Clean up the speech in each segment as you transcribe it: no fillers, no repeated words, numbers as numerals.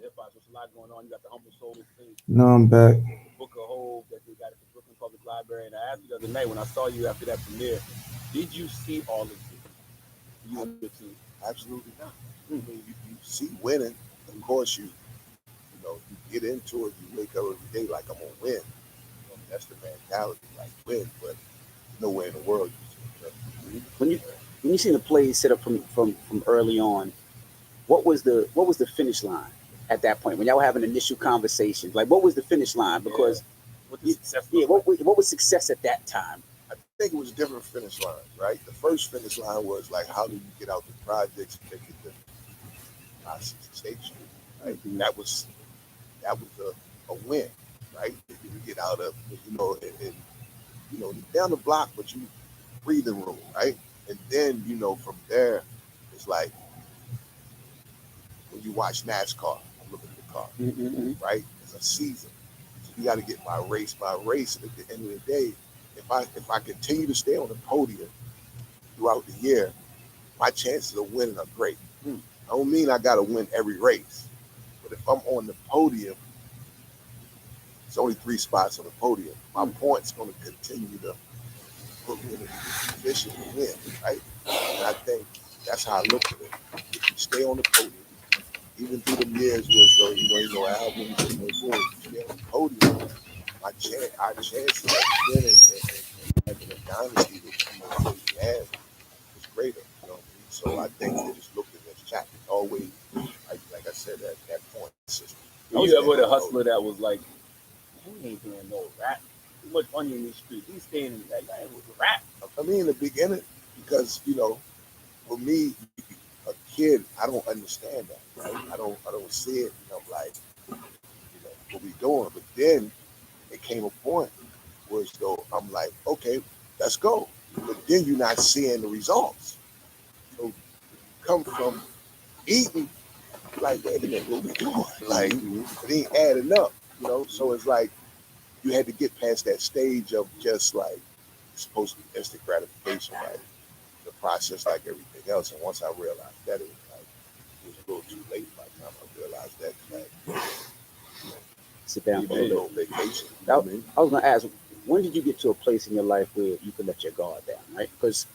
Hip hop, so there's a lot going on. You got the Humble Soul thing, No, I'm back. Book of Hove that they got at the Brooklyn Public Library. And I asked you the other night when I saw you after that premiere, did you see all of it? You and your team? Absolutely not. I mean, you see winning, of course you get into it, you wake up every day like I'm gonna win. That's the mentality, like win, but nowhere in the world you see. When you when you seen the plays set up from early on, what was the finish line at that point when y'all were having initial conversations? Like, what was the finish line? Because What the success yeah, look like? what was success at that time? I think it was different finish lines, right? The first finish line was like, how do you get out the projects and make it to State Street, right? That was a win, right? If you get out of, down the block, but you breathing room, right? And then, from there, it's like when you watch NASCAR, I'm looking at the car, Mm-hmm. right? It's a season. So you got to get my race by race. And at the end of the day, if I continue to stay on the podium throughout the year, my chances of winning are great. I don't mean I got to win every race, but if I'm on the podium, it's only 3 spots on the podium. My points going to continue to put me in a position to win, right? And I think that's how I look at it. If you stay on the podium, even through the years where no albums and no boys, you stay on the podium, our chances of winning and having a dynasty that we have is greater. So I think they just looked at it as chat. Always, like I said, that point system. Were you ever the hustler that was like, he ain't doing no rap? Too much money in these streets. He's staying in that guy with rap. I mean, in the beginning, because for me, a kid, I don't understand that, right? I don't see it. Like, what we doing? But then it came a point where though I'm like, okay, let's go. But then you're not seeing the results. So come from eating, like, wait a minute, what we doing? Like, it ain't adding up. So it's like you had to get past that stage of just like it's supposed to be instant gratification, like the process, like everything else. And once I realized that, it was a little too late by the time I realized that. Like, Sit down you for a made little no bit. vacation. You know Now, what I mean? I was gonna ask, when did you get to a place in your life where you could let your guard down, right? Because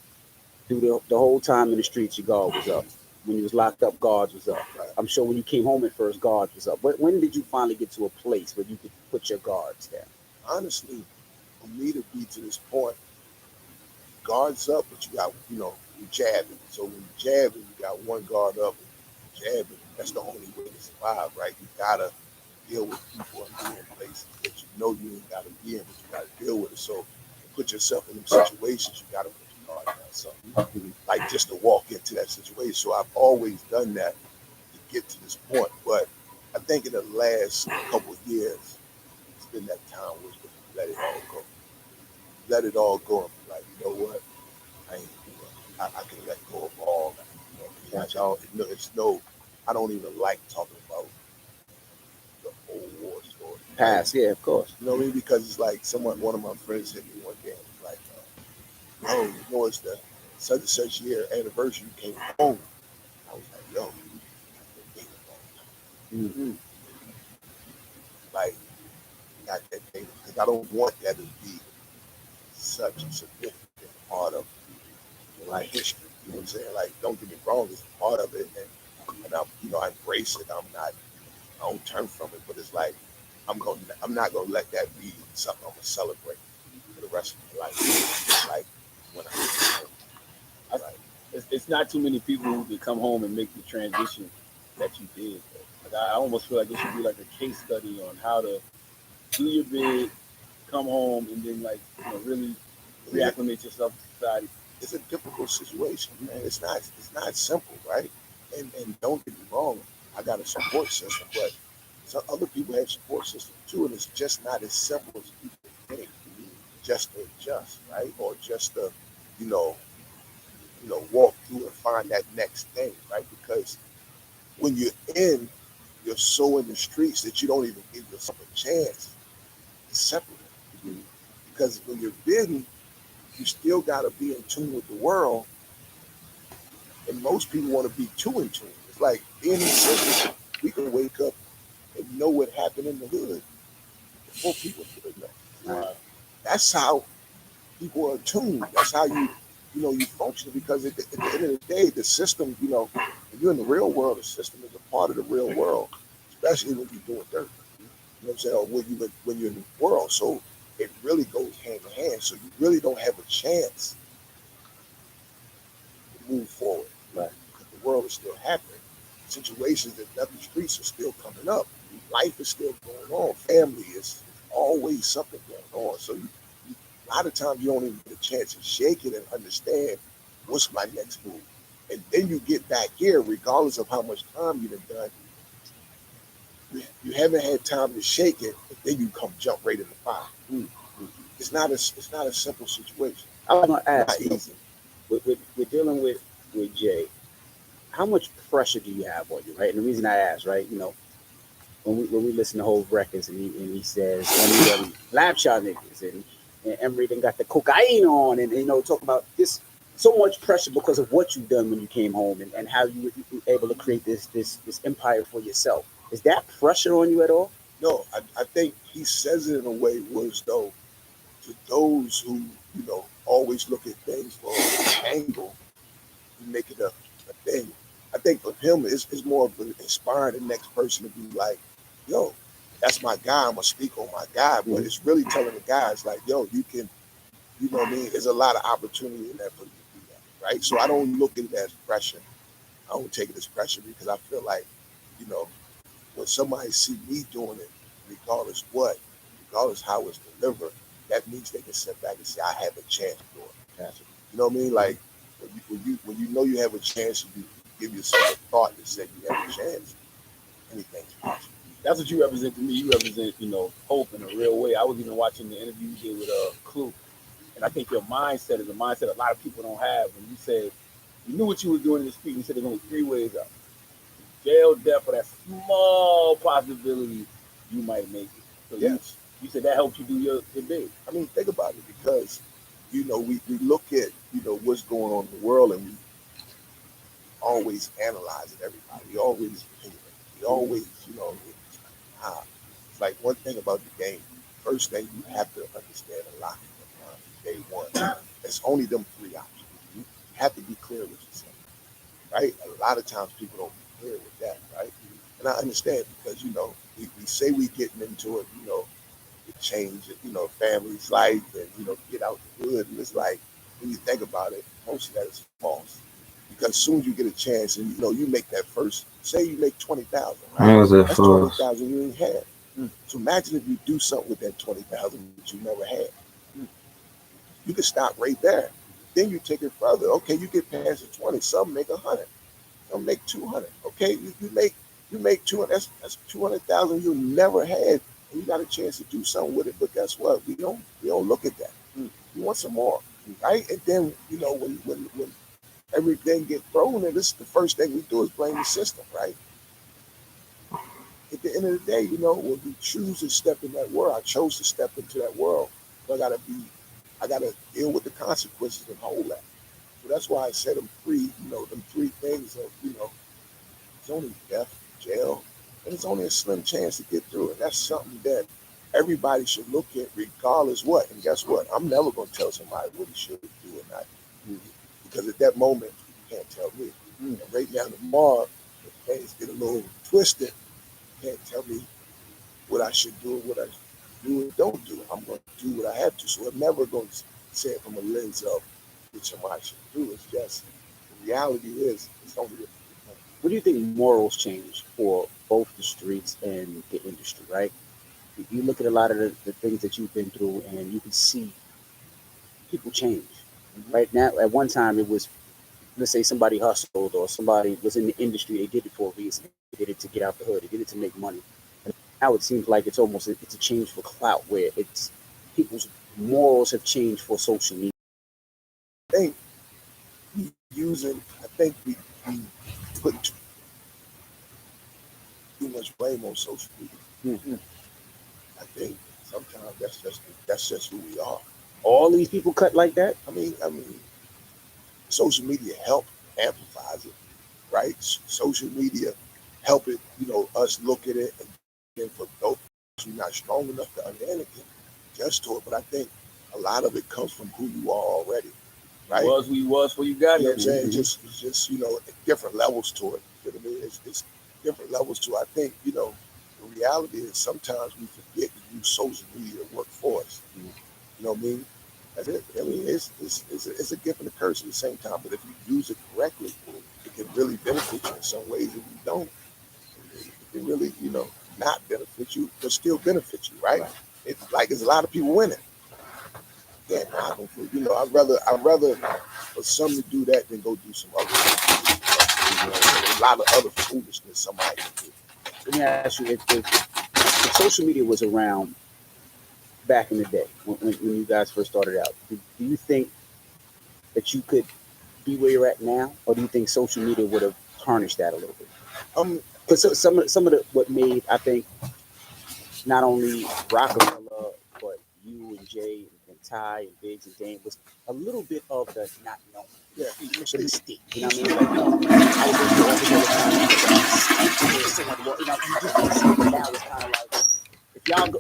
through the whole time in the streets, your guard was up. When you was locked up, guards was up. Right. I'm sure when you came home at first, guards was up. But when did you finally get to a place where you could put your guards down? Honestly, for me to be to this point, guards up, but you got, you jabbing. So when you jabbing, you got one guard up, jabbing. That's the only way to survive, right? You gotta deal with people and be in places that you know you ain't gotta be in, but you gotta deal with it. So to put yourself in them situations, you gotta put your guard down. So like just to walk into that situation. So I've always done that to get to this point. But I think in the last couple of years, it's been that time where you let it all go. Let it all go and be like, you know what? I ain't, I can let go of all that. Like, it's no, I don't even like talking about the old war story. Right? Pass, yeah, of course. You know what I mean? Because it's like one of my friends hit me one day and was like, oh, it's the such and such year anniversary you came home. I was like, yo, I've been dating a long time. Mm-hmm. Like, not that dating, because I don't want that to be such a significant part of my history. You know what I'm saying? Like, don't get me wrong, it's a part of it, and I embrace it. I don't turn from it, but it's like I'm not gonna let that be something I'm gonna celebrate for the rest of my life. It's like when I like, It's not too many people who can come home and make the transition that you did. Like, I almost feel like it should be like a case study on how to do your bid, come home, and then like really reacclimate yourself to society. it's a difficult situation, man. It's not simple, right? And don't get me wrong, I got a support system, but some other people have support systems too, and it's just not as simple as people think. Just to adjust, right? Or just to, you know, walk through and find that next thing, right? Because when you're so in the streets that you don't even give yourself a chance to separate. Because when you're bidding, you still got to be in tune with the world, and most people want to be too in tune. It's like being in the system. we can wake up and know what happened in the hood before people could know. Right. That's how people are tuned. That's how you function, because at the end of the day, the system, if you're in the real world, the system is a part of the real world, especially when you're doing dirt. You know what I'm saying? Or when you're in the world. So it really goes hand in hand. So you really don't have a chance to move forward. Right. Because the world is still happening. Situations in other streets are still coming up. Life is still going on. Family is always something going on. So a lot of times you don't even get a chance to shake it and understand what's my next move. And then you get back here, regardless of how much time you've done, you haven't had time to shake it, and then you come jump right in the fire. Mm-hmm. It's not a simple situation. I was going to Not ask, easy. we're dealing with Jay. How much pressure do you have on you, right? And the reason I ask, right, when we listen to whole records and he says, when lab shot niggas and Emery then got the cocaine on and talk about this, so much pressure because of what you've done when you came home and how you were able to create this empire for yourself. Is that pressure on you at all? No, I think he says it in a way was though to those who, always look at things from an angle, you make it a thing. I think for him, it's more of an inspiring the next person to be like, yo, that's my guy. I'm going to speak on my guy. But it's really telling the guys like, yo, you can, you know what I mean? There's a lot of opportunity in that for you to do that, right? So I don't look at it as pressure. I don't take it as pressure because I feel like, when somebody see me doing it, regardless how it's delivered, that means they can sit back and say, I have a chance to do it. Gotcha. You know what I mean? Like when you know you have a chance, you give yourself a thought that said you have a chance. Anything's possible. That's what you represent to me. You represent, hope in a real way. I was even watching the interview you did with Clue, and I think your mindset is a mindset a lot of people don't have. When you said you knew what you were doing in the speech, you said there's only three ways out: jail, death, or that small possibility you might make it. So Yes. You said that helped you do your bid. I mean, think about it, because we look at what's going on in the world, and we always analyzing everybody. We always opinionated. We always, it's like one thing about the game. First thing you have to understand a lot from day one. It's only them three options. You have to be clear with yourself, right? A lot of times people don't be clear with that, right? And I understand because we say we getting into it, to change, family's life and get out the hood. And it's like when you think about it, most of that is false. Because as soon as you get a chance and you make that first, say you make 20,000, right? How's that That's false? 20,000 you ain't had. So imagine if you do something with that 20,000 that you never had. You can stop right there. Then you take it further. Okay, you get past the 20. Some make 100. Some make 200. Okay, you make 200. That's 200,000 you never had, and you got a chance to do something with it. But guess what? We don't look at that. We want some more, right? And then when everything get thrown in, this is the first thing we do is blame the system, right? At the end of the day, when we choose to step in that world, I chose to step into that world. So I gotta deal with the consequences and hold that. So that's why I said them three things of, it's only death, jail, and it's only a slim chance to get through it. That's something that everybody should look at regardless what. And guess what? I'm never gonna tell somebody what he should do or not. Because at that moment, you can't tell me. And right now tomorrow, if things get a little twisted, you can't tell me what I should do, what I do or don't do. I'm going to do what I have to. So I'm never going to say it from a lens of what somebody should do. It's just, the reality is, it's only a What do you think morals change for both the streets and the industry, right? You look at a lot of the things that you've been through and you can see people change. Right now, at one time it was, let's say somebody hustled or somebody was in the industry, they did it for a reason. They did it to get out the hood, they did it to make money. And now it seems like it's a change for clout, where it's people's morals have changed for social media. I think we put too much blame on social media. I think sometimes that's just who we are. All these people cut like that. I mean, social media amplifies it, right? Social media help it, us look at it, and then for those who are not strong enough to understand it, adjust to it. But I think a lot of it comes from who you are already, right? Was who you was before you got You know here. what I'm saying? Just different levels to it. You know what I mean? It's different levels to it. I think, the reality is sometimes we forget to use social media to work for us. You know what I mean? That's it. I mean, it's a gift and a curse at the same time. But if you use it correctly, it can really benefit you in some ways. If you don't, it can really, not benefit you, but still benefit you, right? It's like there's a lot of people winning. Yeah, I'd rather for some to do that than go do some other things. A lot of other foolishness somebody can do. Let me ask you, if social media was around back in the day when you guys first started out, do you think that you could be where you're at now, or do you think social media would have tarnished that a little bit? Because some of what made, I think, not only Rockefeller but you and Jay and Ty and Biggs and Dame was a little bit of the not known. Yeah, The mystique. You know what I mean? Like, I was going to office all the time. You just see it now. It's kind of like, if y'all go,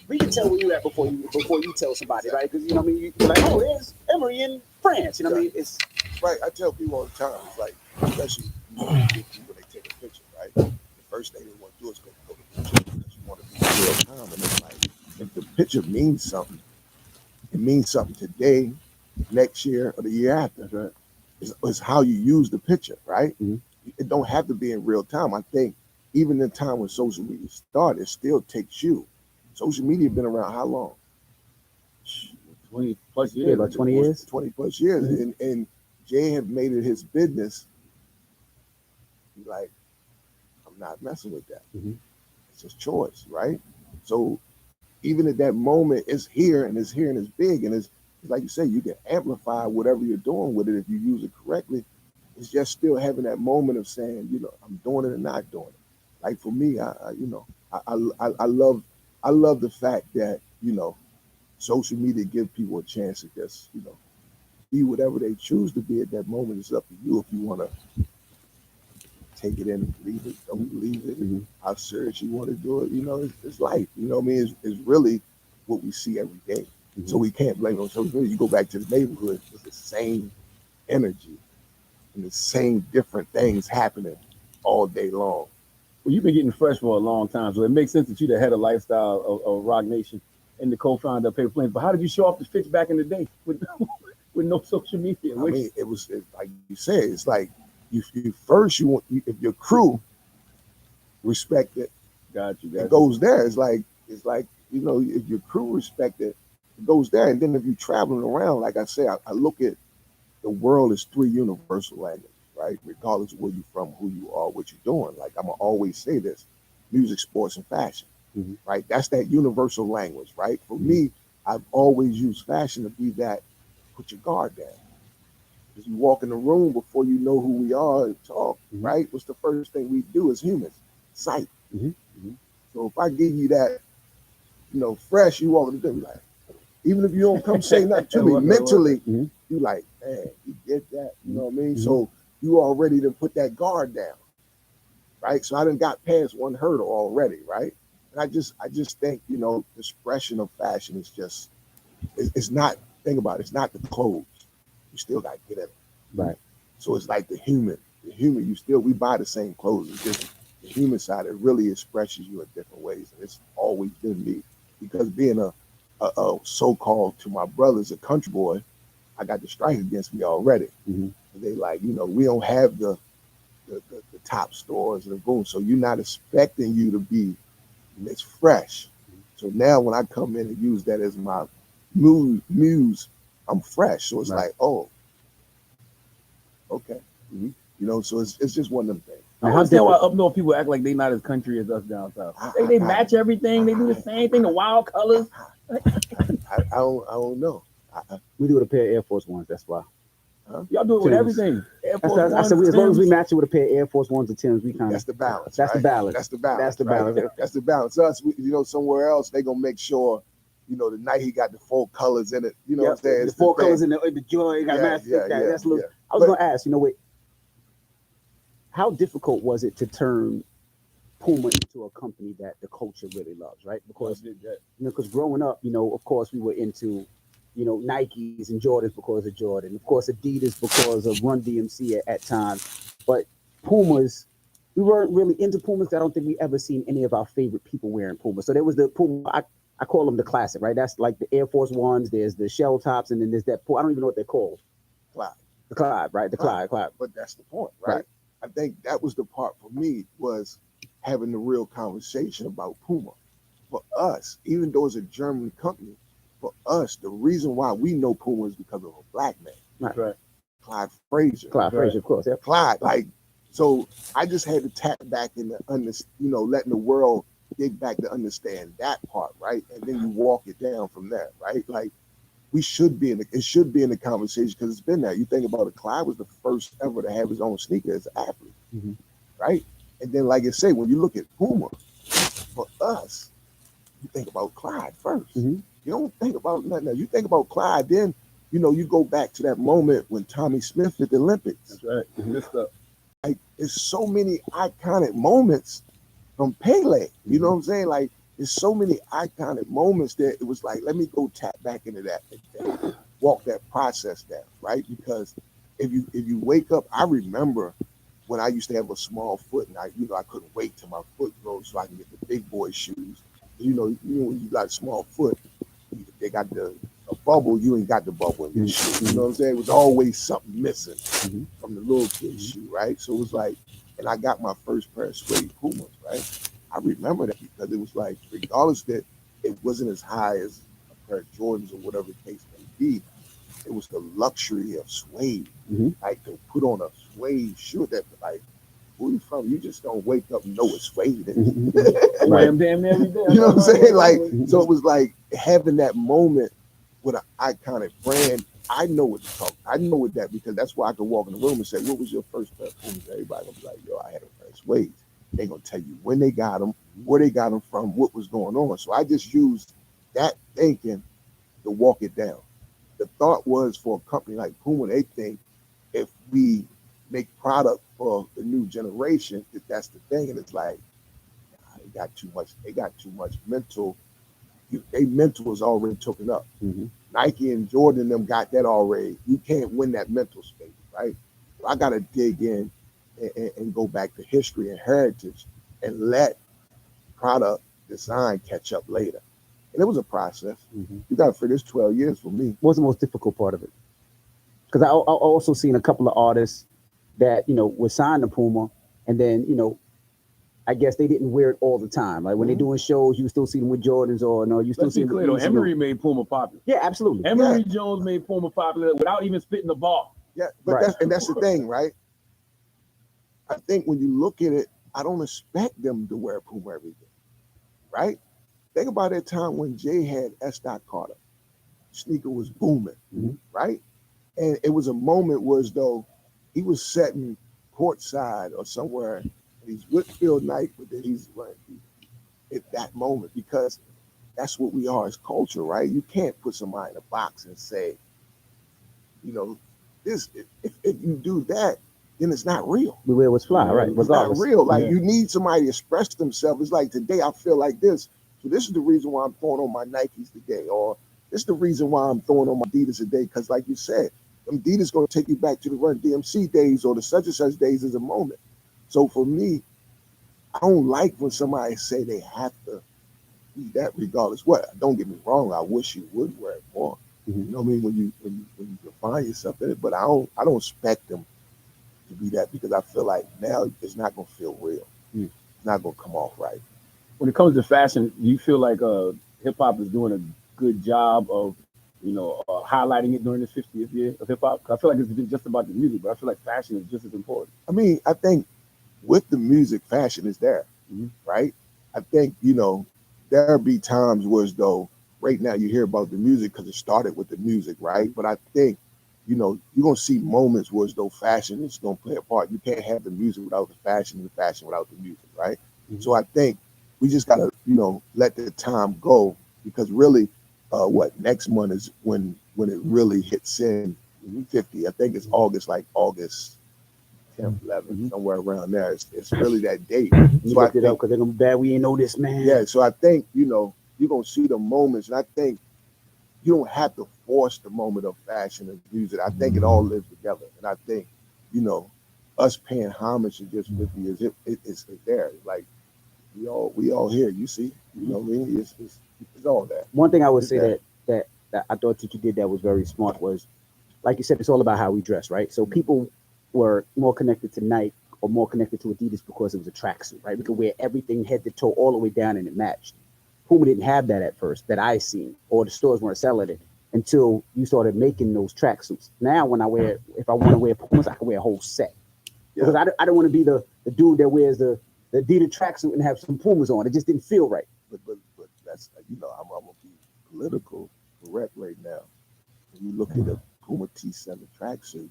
we can tell where you at before you tell somebody, right? Because you know what I mean. You're like, oh, there's Emery in France. You know what I mean? It's right. I tell people all the time, it's like, especially when they take a picture, right? The first thing they want to do is go to the picture because you want to be in real time. And it's like, if the picture means something, it means something today, next year, or the year after. Right? It's how you use the picture, right? Mm-hmm. It don't have to be in real time. I think even in the time when social media started, it still takes you. Social media been around how long? 20 plus years. Yeah, about 20 years. 20 plus years. Mm-hmm. And Jay have made it his business. Like, I'm not messing with that. Mm-hmm. It's his choice, right? So even at that moment, it's here and it's big. And it's like you say, you can amplify whatever you're doing with it if you use it correctly. It's just still having that moment of saying, I'm doing it and not doing it. Like for me, I love the fact that, social media give people a chance to just, be whatever they choose to be at that moment. It's up to you if you want to take it in and believe it, don't believe it, mm-hmm. How serious you want to do it. It's life. You know what I mean? It's really what we see every day. Mm-hmm. So we can't blame it on social media. You go back to the neighborhood, it's the same energy and the same different things happening all day long. Well, you've been getting fresh for a long time, so it makes sense that you're the head of lifestyle of Roc Nation and the co-founder of Paper Planes. But how did you show off the pitch back in the day with no social media? I mean, it's like you said, it's like if your crew respect it, it goes there. It's like if your crew respect it, it goes there. And then if you're traveling around, like I say, I look at the world as 3 universal languages, right? Regardless of where you're from, who you are, what you're doing. Like I'm gonna always say this: music, sports, and fashion. Mm-hmm. Right? That's that universal language, right? For me, I've always used fashion to be that. Put your guard down. Because you walk in the room before you know who we are and talk, mm-hmm. right? What's the first thing we do as humans? Sight. Mm-hmm. Mm-hmm. So if I give you that, fresh, you walk in the door, like, even if you don't come say nothing to me, mentally, mm-hmm. you like, man, you get that, you know what I mean? Mm-hmm. So you are ready to put that guard down, right? So I done got past one hurdle already, right? And I just think, the expression of fashion is just, it's not, think about it, it's not the clothes. You still got to get at it. Right. So it's like the human, we buy the same clothes. It's just the human side, it really expresses you in different ways. And it's always been me. Because being a so-called, to my brothers, a country boy, I got the strike against me already. Mm-hmm. They like, we don't have the top stores and the boom. So you're not expecting you to be, it's fresh. So now when I come in and use that as my muse, I'm fresh. So it's right. Like, oh, okay. Mm-hmm. So it's just one of them things. I understand why up north people act like they not as country as us down south. They match everything. They do the same thing, the wild colors. I don't know. We do it with a pair of Air Force Ones, that's why. Huh? Y'all do it with everything. Air Force Ones, I said, as long as we match it with a pair of Air Force Ones or Tims, we kind of. That's the balance. That's right? the balance. That's the balance. That's the right? balance. That's the balance. Us, somewhere else, they gonna make sure, the night he got the 4 colors in it. You know what I'm saying? The 4 colors in the joint, got match. That's a little. I was gonna ask, how difficult was it to turn Puma into a company that the culture really loves, right? Well, I Because did that. because growing up, of course we were into, Nikes and Jordans because of Jordan, of course Adidas because of Run DMC at times, but Pumas, we weren't really into Pumas. I don't think we ever seen any of our favorite people wearing Pumas. So there was the Puma. I call them the classic, right? That's like the Air Force Ones. There's the shell tops, and then there's that. I don't even know what they're called. Clyde. The Clyde, right? The Clyde. But that's the point, right? Right. I think that was the part for me was having the real conversation about Puma. For us, even though it's a German company, for us, the reason why we know Puma is because of a black man, That's right. Clyde Frazier. Clyde Frazier, of course. Yeah. Clyde, like, so I just had to tap back into letting the world dig back to understand that part, right? And then you walk it down from there, right? Like it should be in the conversation because it's been there. You think about it, Clyde was the first ever to have his own sneaker as an athlete, Mhm. right? And then, like I say, when you look at Puma, for us, you think about Clyde 1st. Mhm. You don't think about nothing else. You think about Clyde, then you go back to that moment when Tommy Smith at the Olympics. That's right. Good stuff. Like, there's so many iconic moments from Pele. You know what I'm saying? Like, there's so many iconic moments that it was like, let me go tap back into that and walk that process down, right? Because if you wake up, I remember when I used to have a small foot and I couldn't wait till my foot grows so I can get the big boy shoes. When you got a small foot, they got a bubble, you ain't got the bubble in your shoe. You know what I'm saying? It was always something missing from the little kid's shoe, right? So it was like, and I got my first pair of suede Pumas, right? I remember that because it was like, regardless that it wasn't as high as a pair of Jordans or whatever the case may be, it was the luxury of suede. Like to put on a suede shoe that like, where you from? You just don't wake up and know it's suede. I wear them damn near every day. You know what I'm saying? Like, so it was like having that moment with an iconic brand. I know what to talk. I know what that because that's why I can walk in the room and say, "What was your first pair of Pumas?" Everybody gonna be like, "Yo, I had a pair of suede." They gonna tell you when they got them, where they got them from, what was going on. So I just used that thinking to walk it down. The thought was for a company like Puma, they think if we make product for the new generation, that's the thing, and it's like they got too much. They got too much mental. They mental is already taken up. Nike and Jordan them got that already. You can't win that mental space, right? So I got to dig in and go back to history and heritage and let product design catch up later. And it was a process. You got to figure it's 12 years for me. What's the most difficult part of it? Because I also seen a couple of artists that were signed to Puma, and then I guess they didn't wear it all the time. Like when they're doing shows, you still see them with Jordans, or no, you still Let's see be them clear with though, Emery made Puma popular. Yeah, absolutely. Emery Jones made Puma popular without even spitting the ball. Yeah, but Right. that's the thing, right? I think when you look at it, I don't expect them to wear Puma every day, right? Think about that time when Jay had S. Carter. Sneaker was booming, right? And it was a moment where as though he was sitting courtside or somewhere, and he's Whitfield Knight, but then he's right at that moment because that's what we are as culture, right? You can't put somebody in a box and say, this. If you do that, then it's not real. We wear what's fly, right? It's Regardless. not real. Like you need somebody to express themselves. It's like today I feel like this. So this is the reason why I'm throwing on my Nikes today, or this is the reason why I'm throwing on my Adidas today. Because like you said, Adidas going to take you back to the Run DMC days or the such and such days as a moment. So for me, I don't like when somebody say they have to be that regardless what. Don't get me wrong. I wish you would wear it more. You know what I mean? When you define yourself in it, but I don't expect them to be that because I feel like now it's not going to feel real. It's not going to come off right. When it comes to fashion, do you feel like hip hop is doing a good job of highlighting it during the 50th year of hip hop? I feel like it's been just about the music, but I feel like fashion is just as important. I mean, I think with the music, fashion is there, right? I think there'll be times where as though right now you hear about the music because it started with the music, right? But I think you're gonna see moments where as though fashion is gonna play a part. You can't have the music without the fashion, and the fashion without the music, right? So I think we just gotta let the time go because really, next month is when it really hits in 50. I think it's August 10th, 11th, Mhm. somewhere around there. It's really that date. You So I looked it up think, because they're gonna be bad. We ain't know this, man. yeah. So I think you're gonna see the moments, and I think you don't have to force the moment of fashion and music. I think it all lives together, and I think us paying homage to just 50 years, it's there. Like we all here. You see, it's all that. One thing I would It's say there. that I thought that you did that was very smart was, like you said, it's all about how we dress, right? So people were more connected to Nike or more connected to Adidas because it was a tracksuit, right? We could wear everything head to toe all the way down and it matched. Puma didn't have that at first that I seen, or the stores weren't selling it until you started making those tracksuits. Now, if I want to wear Pumas, I can wear a whole set because Yeah. I don't want to be the dude that wears the Adidas tracksuit and have some Pumas on. It just didn't feel right. But that's I'm gonna be political correct right now. When you look at the Puma T7 tracksuit,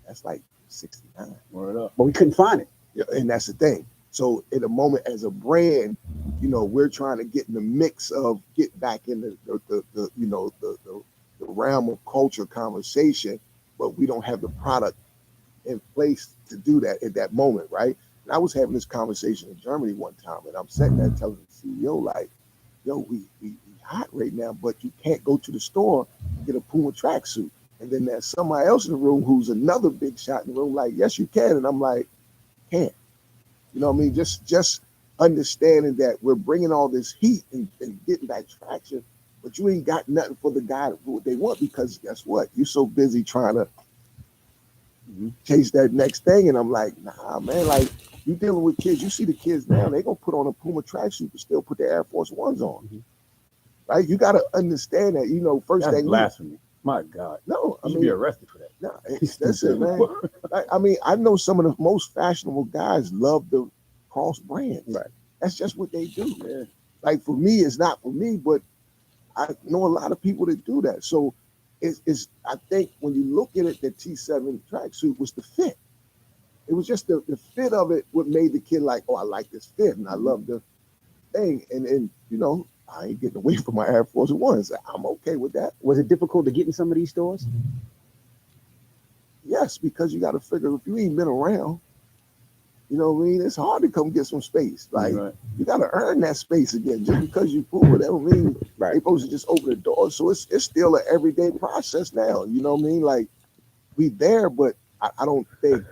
that's like 69. Word up. But we couldn't find it. Yeah, and that's the thing. So in a moment as a brand, we're trying to get in the mix of get back in the realm of culture conversation, but we don't have the product in place to do that at that moment, right? And I was having this conversation in Germany one time, and I'm sitting there telling the CEO like, "Yo, we hot right now, but you can't go to the store and get a Puma tracksuit." And then there's somebody else in the room who's another big shot in the room, like, "Yes, you can." And I'm like, "Can't." You know what I mean? Just understanding that we're bringing all this heat and getting that traction, but you ain't got nothing for the guy what they want because guess what? You're so busy trying to chase that next thing. And I'm like, nah, man, like you dealing with kids. You see the kids now, they gonna put on a Puma tracksuit but still put their Air Force Ones on. Mhm. Right? You gotta understand that, first That's thing blasphemy. My God. no, I You should mean be arrested for that. no, listen, man. I mean, I know some of the most fashionable guys love the cross brands. Right. That's just what they do. Yeah. Like for me, it's not for me, but I know a lot of people that do that. So it's I think when you look at it, the T7 tracksuit was the fit. It was just the fit of it what made the kid like, oh, I like this fit and I love the thing. And I ain't getting away from my Air Force Ones. I'm okay with that. Was it difficult to get in some of these stores? Yes, because you got to figure if you ain't been around, you know what I mean? It's hard to come get some space. Like Right. you got to earn that space again. Just because you Puma, that don't mean Right. they supposed to just open the door. So it's still an everyday process now. You know what I mean? Like we there, but I don't think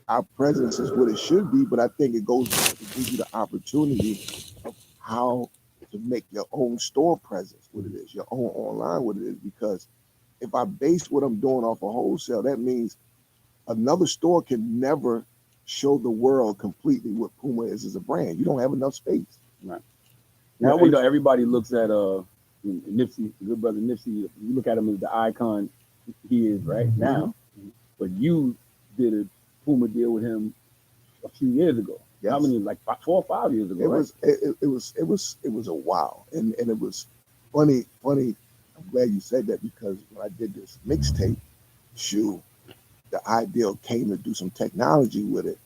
our presence is what it should be. But I think it goes back to give you the opportunity of how to make your own store presence what it is, your own online what it is. Because if I base what I'm doing off of wholesale, that means another store can never show the world completely what Puma is as a brand. You don't have enough space. Now, Now, everybody looks at Nipsey, good brother Nipsey. You look at him as the icon he is right now, but you did a Puma deal with him a few years ago. Yes. How many? Like 4 or 5 years ago. It was a while, and it was funny. I'm glad you said that because when I did this mixtape, the ideal came to do some technology with it,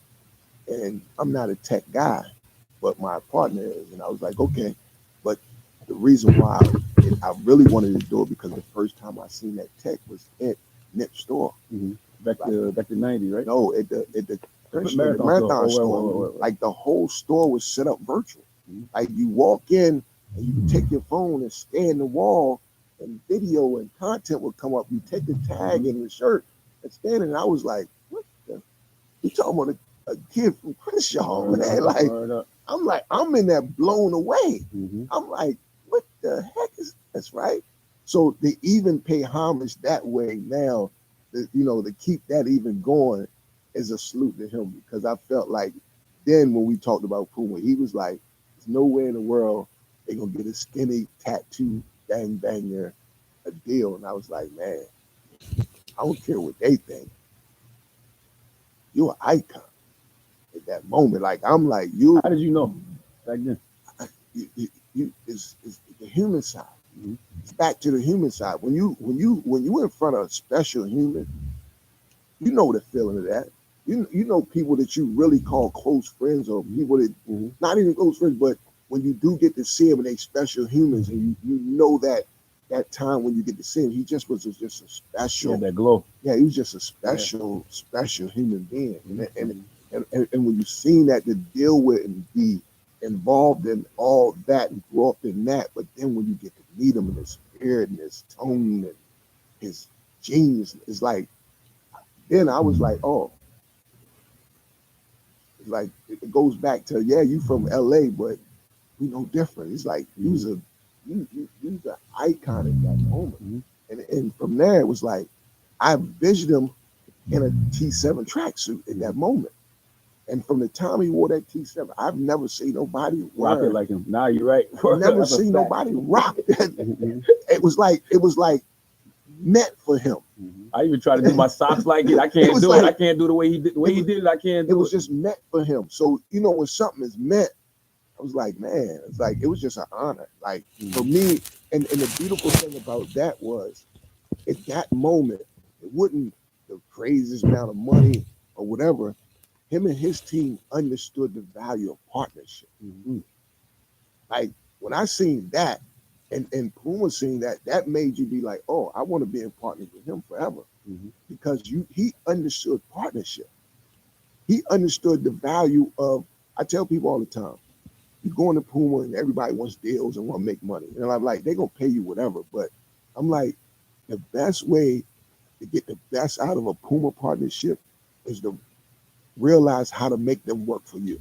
and I'm not a tech guy, but my partner is, and I was like, okay, but the reason why I really wanted to do it because the first time I seen that tech was at Nip store. Back to 90, right? No, at the Marathon Marathon store. store. Right. Like the whole store was set up virtual. Mhm. Like you walk in and you take your phone and scan the wall, and video and content would come up. You take the tag and the shirt and scan it. And I was like, what the? You talking about a kid from Crenshaw, man? Like I'm in there blown away. Mm-hmm. I'm like, what the heck is this, right? So they even pay homage that way now, to keep that even going is a salute to him because I felt like then when we talked about Puma, he was like, there's nowhere in the world they're going to get a skinny tattoo banger a deal. And I was like, man, I don't care what they think. You're an icon at that moment. Like, I'm like, you. How did you know back then? It's the human side. Mhm. It's back to the human side. When you in front of a special human, you know the feeling of that. You know people that you really call close friends or people that not even close friends, but when you do get to see them and they special humans and you know that that time when you get to see him, he just was just a She special. had that glow. Yeah, he was just a special human being. And when you seen that to deal with and be involved in all that and grow up in that, but then when you get to meet him and his spirit and his tone and his genius, it's like then I was like, oh, it's like it goes back to yeah, you from LA, but we no different. It's like you was a you the icon at that moment. And from there it was like I envisioned him in a T7 tracksuit in that moment. And from the time he wore that T7, I've never seen nobody Rock wear it like him. Nah, you're right. never That's a seen fact. nobody rock that. It was like meant for him. I even try to do my socks like it. I It can't was do like- it. I can't do the way he did. The way he did it, I can't It do was it. just meant for him. So you know when something is meant, I was like, man, it's like it was just an honor. Like for me, and the beautiful thing about that was at that moment, it wasn't the craziest amount of money or whatever. Him and his team understood the value of partnership. Like when I seen that, and Puma seen that, that made you be like, oh, I want to be in partnership with him forever, because he understood partnership. He understood the value of. I tell people all the time, you go into Puma and everybody wants deals and want to make money, and I'm like, they're gonna pay you whatever, but I'm like, the best way to get the best out of a Puma partnership is to realize how to make them work for you.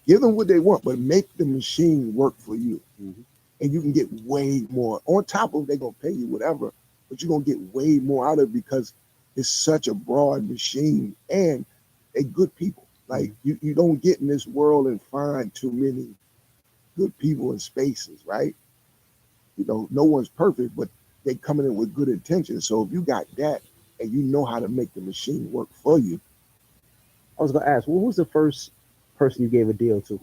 Give them what they want, but make the machine work for you. And you can get way more. On top of they're going to pay you whatever, but you're going to get way more out of it because it's such a broad machine and they're good people. Like you don't get in this world and find too many good people in spaces, right? You know, no one's perfect, but they coming in with good intentions. So if you got that and you know how to make the machine work for you. I was gonna ask, who was the first person you gave a deal to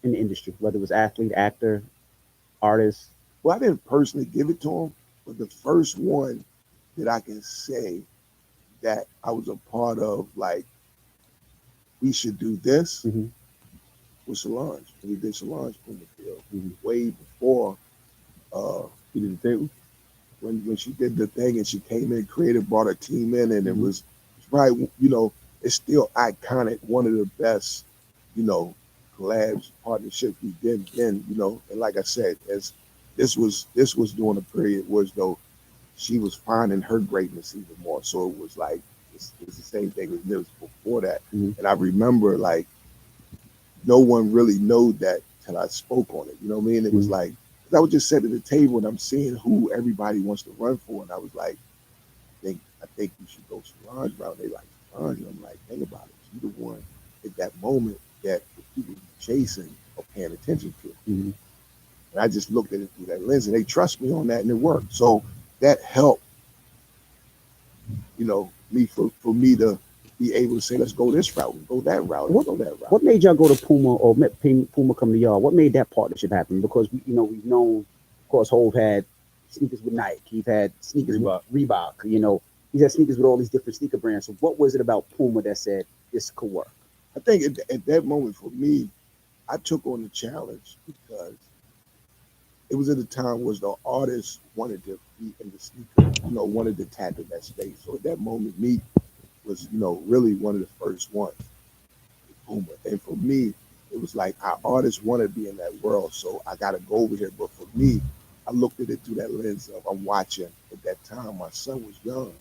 in the industry, whether it was athlete, actor, artist? Well, I didn't personally give it to him, but the first one that I can say that I was a part of, like, we should do this, was Solange. We did Solange Puma deal way before He did the table. when she did the thing and she came in, creative, brought her team in, and it was probably, you know, it's still iconic, one of the best, you know, collabs, partnerships we did then, you know, and like I said, as this was during a period where as though she was finding her greatness even more. So it was like it's the same thing as Nibs before that. And I remember like no one really knew that till I spoke on it. You know what I mean? It was like, 'cause I was just sitting at the table and I'm seeing who everybody wants to run for, and I was like, I think you should go Solange route. They like Solange, and I'm like, think about it. You're the one at that moment that the people chasing or paying attention to. And I just looked at it through that lens, and they trust me on that, and it worked. So that helped, you know, me for me to be able to say, let's go this route, and go that route, and go that route. What made y'all go to Puma or Puma come to y'all? What made that partnership happen? Because you know we've known, of course, Hov had sneakers with Nike. He's had sneakers with Reebok. You know, he's had sneakers with all these different sneaker brands. So what was it about Puma that said this could work? I think at that moment for me, I took on the challenge because it was at a time where the artists wanted to be in the sneaker, you know, wanted to tap in that space. So at that moment, me was, you know, really one of the first ones, Puma. And for me, it was like our artists want to be in that world, so I got to go over here. But for me, I looked at it through that lens of I'm watching. At that time, my son was young,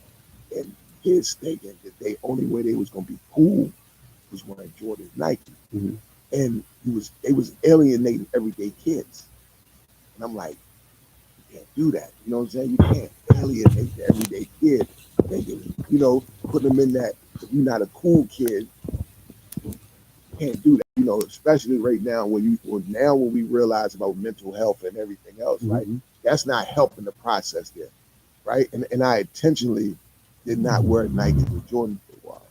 and kids thinking that the only way they was gonna be cool was wearing Jordan Nike, and they was alienating everyday kids. And I'm like, you can't do that. You know what I'm saying? You can't alienate the everyday kid, thinking, you know, put them in that. If you're not a cool kid, you can't do that. You know, especially right now when we realize about mental health and everything else, right? That's not helping the process there, right? And I intentionally did not wear Nike with Jordan for a while.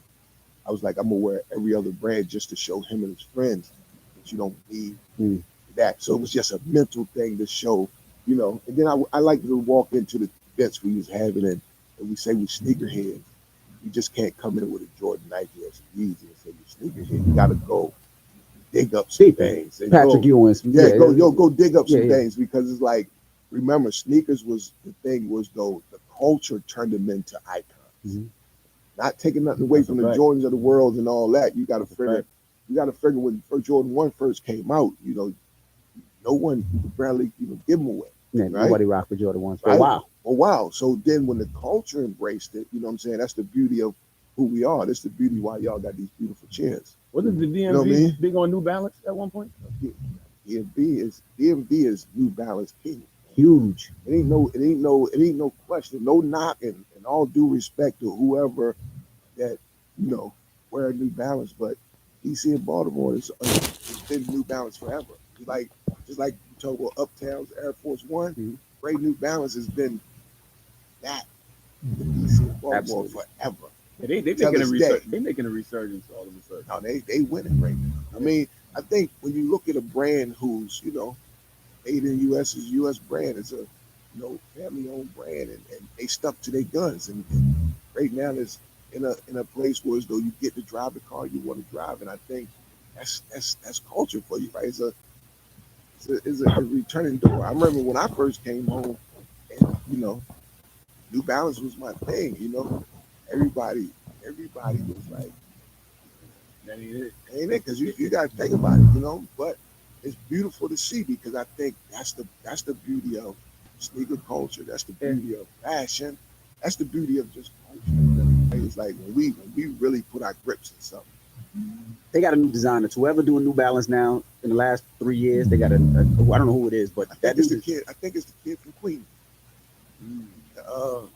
I was like, I'm gonna wear every other brand just to show him and his friends that you don't need that. So it was just a mental thing to show, you know. And then I like to walk into the events we was having, and we say we sneakerheads. You just can't come in with a Jordan Nike or some Yeezy and say you're sneakerhead. You gotta go dig up some things. And Patrick Ewing. go dig up some things, because it's like remember, sneakers was the thing was though the culture turned them into icons. Mhm. Not taking nothing away That's a from the fact. Jordans of the world and all that. You got to That's a figure. fact. You got to figure when Jordan 1 first came out. You know, no one could barely even give them away. Yeah, Right. nobody rocked with Jordan ones for a Right. while. Oh wow! So then, when the culture embraced it, you know what I'm saying? That's the beauty of who we are. That's the beauty why y'all got these beautiful chairs. Wasn't the DMV You know what I mean? big on New Balance at one point? DMV is New Balance king. Huge. It ain't no question, no knocking, and all due respect to whoever that wear New Balance, but DC and Baltimore it's been New Balance forever. Just like you talk about Uptown's Air Force One, Mhm. great New Balance has been that in DC and Baltimore Absolutely. forever. Yeah, they Till making a this research. day. They making a resurgence. All of a sudden. Now they winning right now. I mean, I think when you look at a brand who's made in U.S. is U.S. brand, it's a family owned brand, and they stuck to their guns. And right now, it's in a place where as though you get to drive the car you want to drive, and I think that's culture for you, right? It's a returning door. I remember when I first came home, and New Balance was my thing. Everybody was like, That ain't it. ain't it? Because you got to think about it. But it's beautiful to see because I think that's the beauty of sneaker culture. That's the beauty of fashion. That's the beauty of just culture. It's like when we really put our grips in something. They got a new designer. So whoever doing New Balance now in the last 3 years, they got I don't know who it is, but I that think it's dude the kid. I think it's the kid from Queen.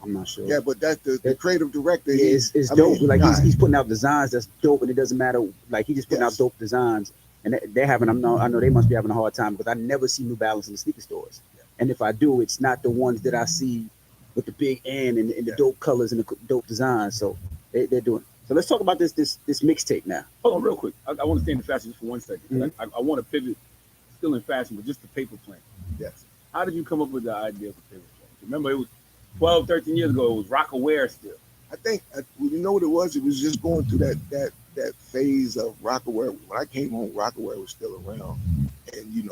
I'm not sure. Yeah, but that's the creative director. Yeah, it's dope. He's putting out designs that's dope, and it doesn't matter. Like he just putting out Yes. dope designs, and they're having. I know they must be having a hard time because I never see New Balance in the sneaker stores, and if I do, it's not the ones that I see with the big N and the Yeah. dope colors and the dope designs. So they're doing. So let's talk about this mixtape now. Hold on, real quick. I want to stay in the fashion just for 1 second. Mhm. I want to pivot, still in fashion, but just the paper plane. Yes. How did you come up with the idea for paper plane? Remember, it was 12, 13 years ago. It was Rockaware still. I think you know what it was. It was just going through that phase of Rockaware. When I came home, Rockaware was still around, and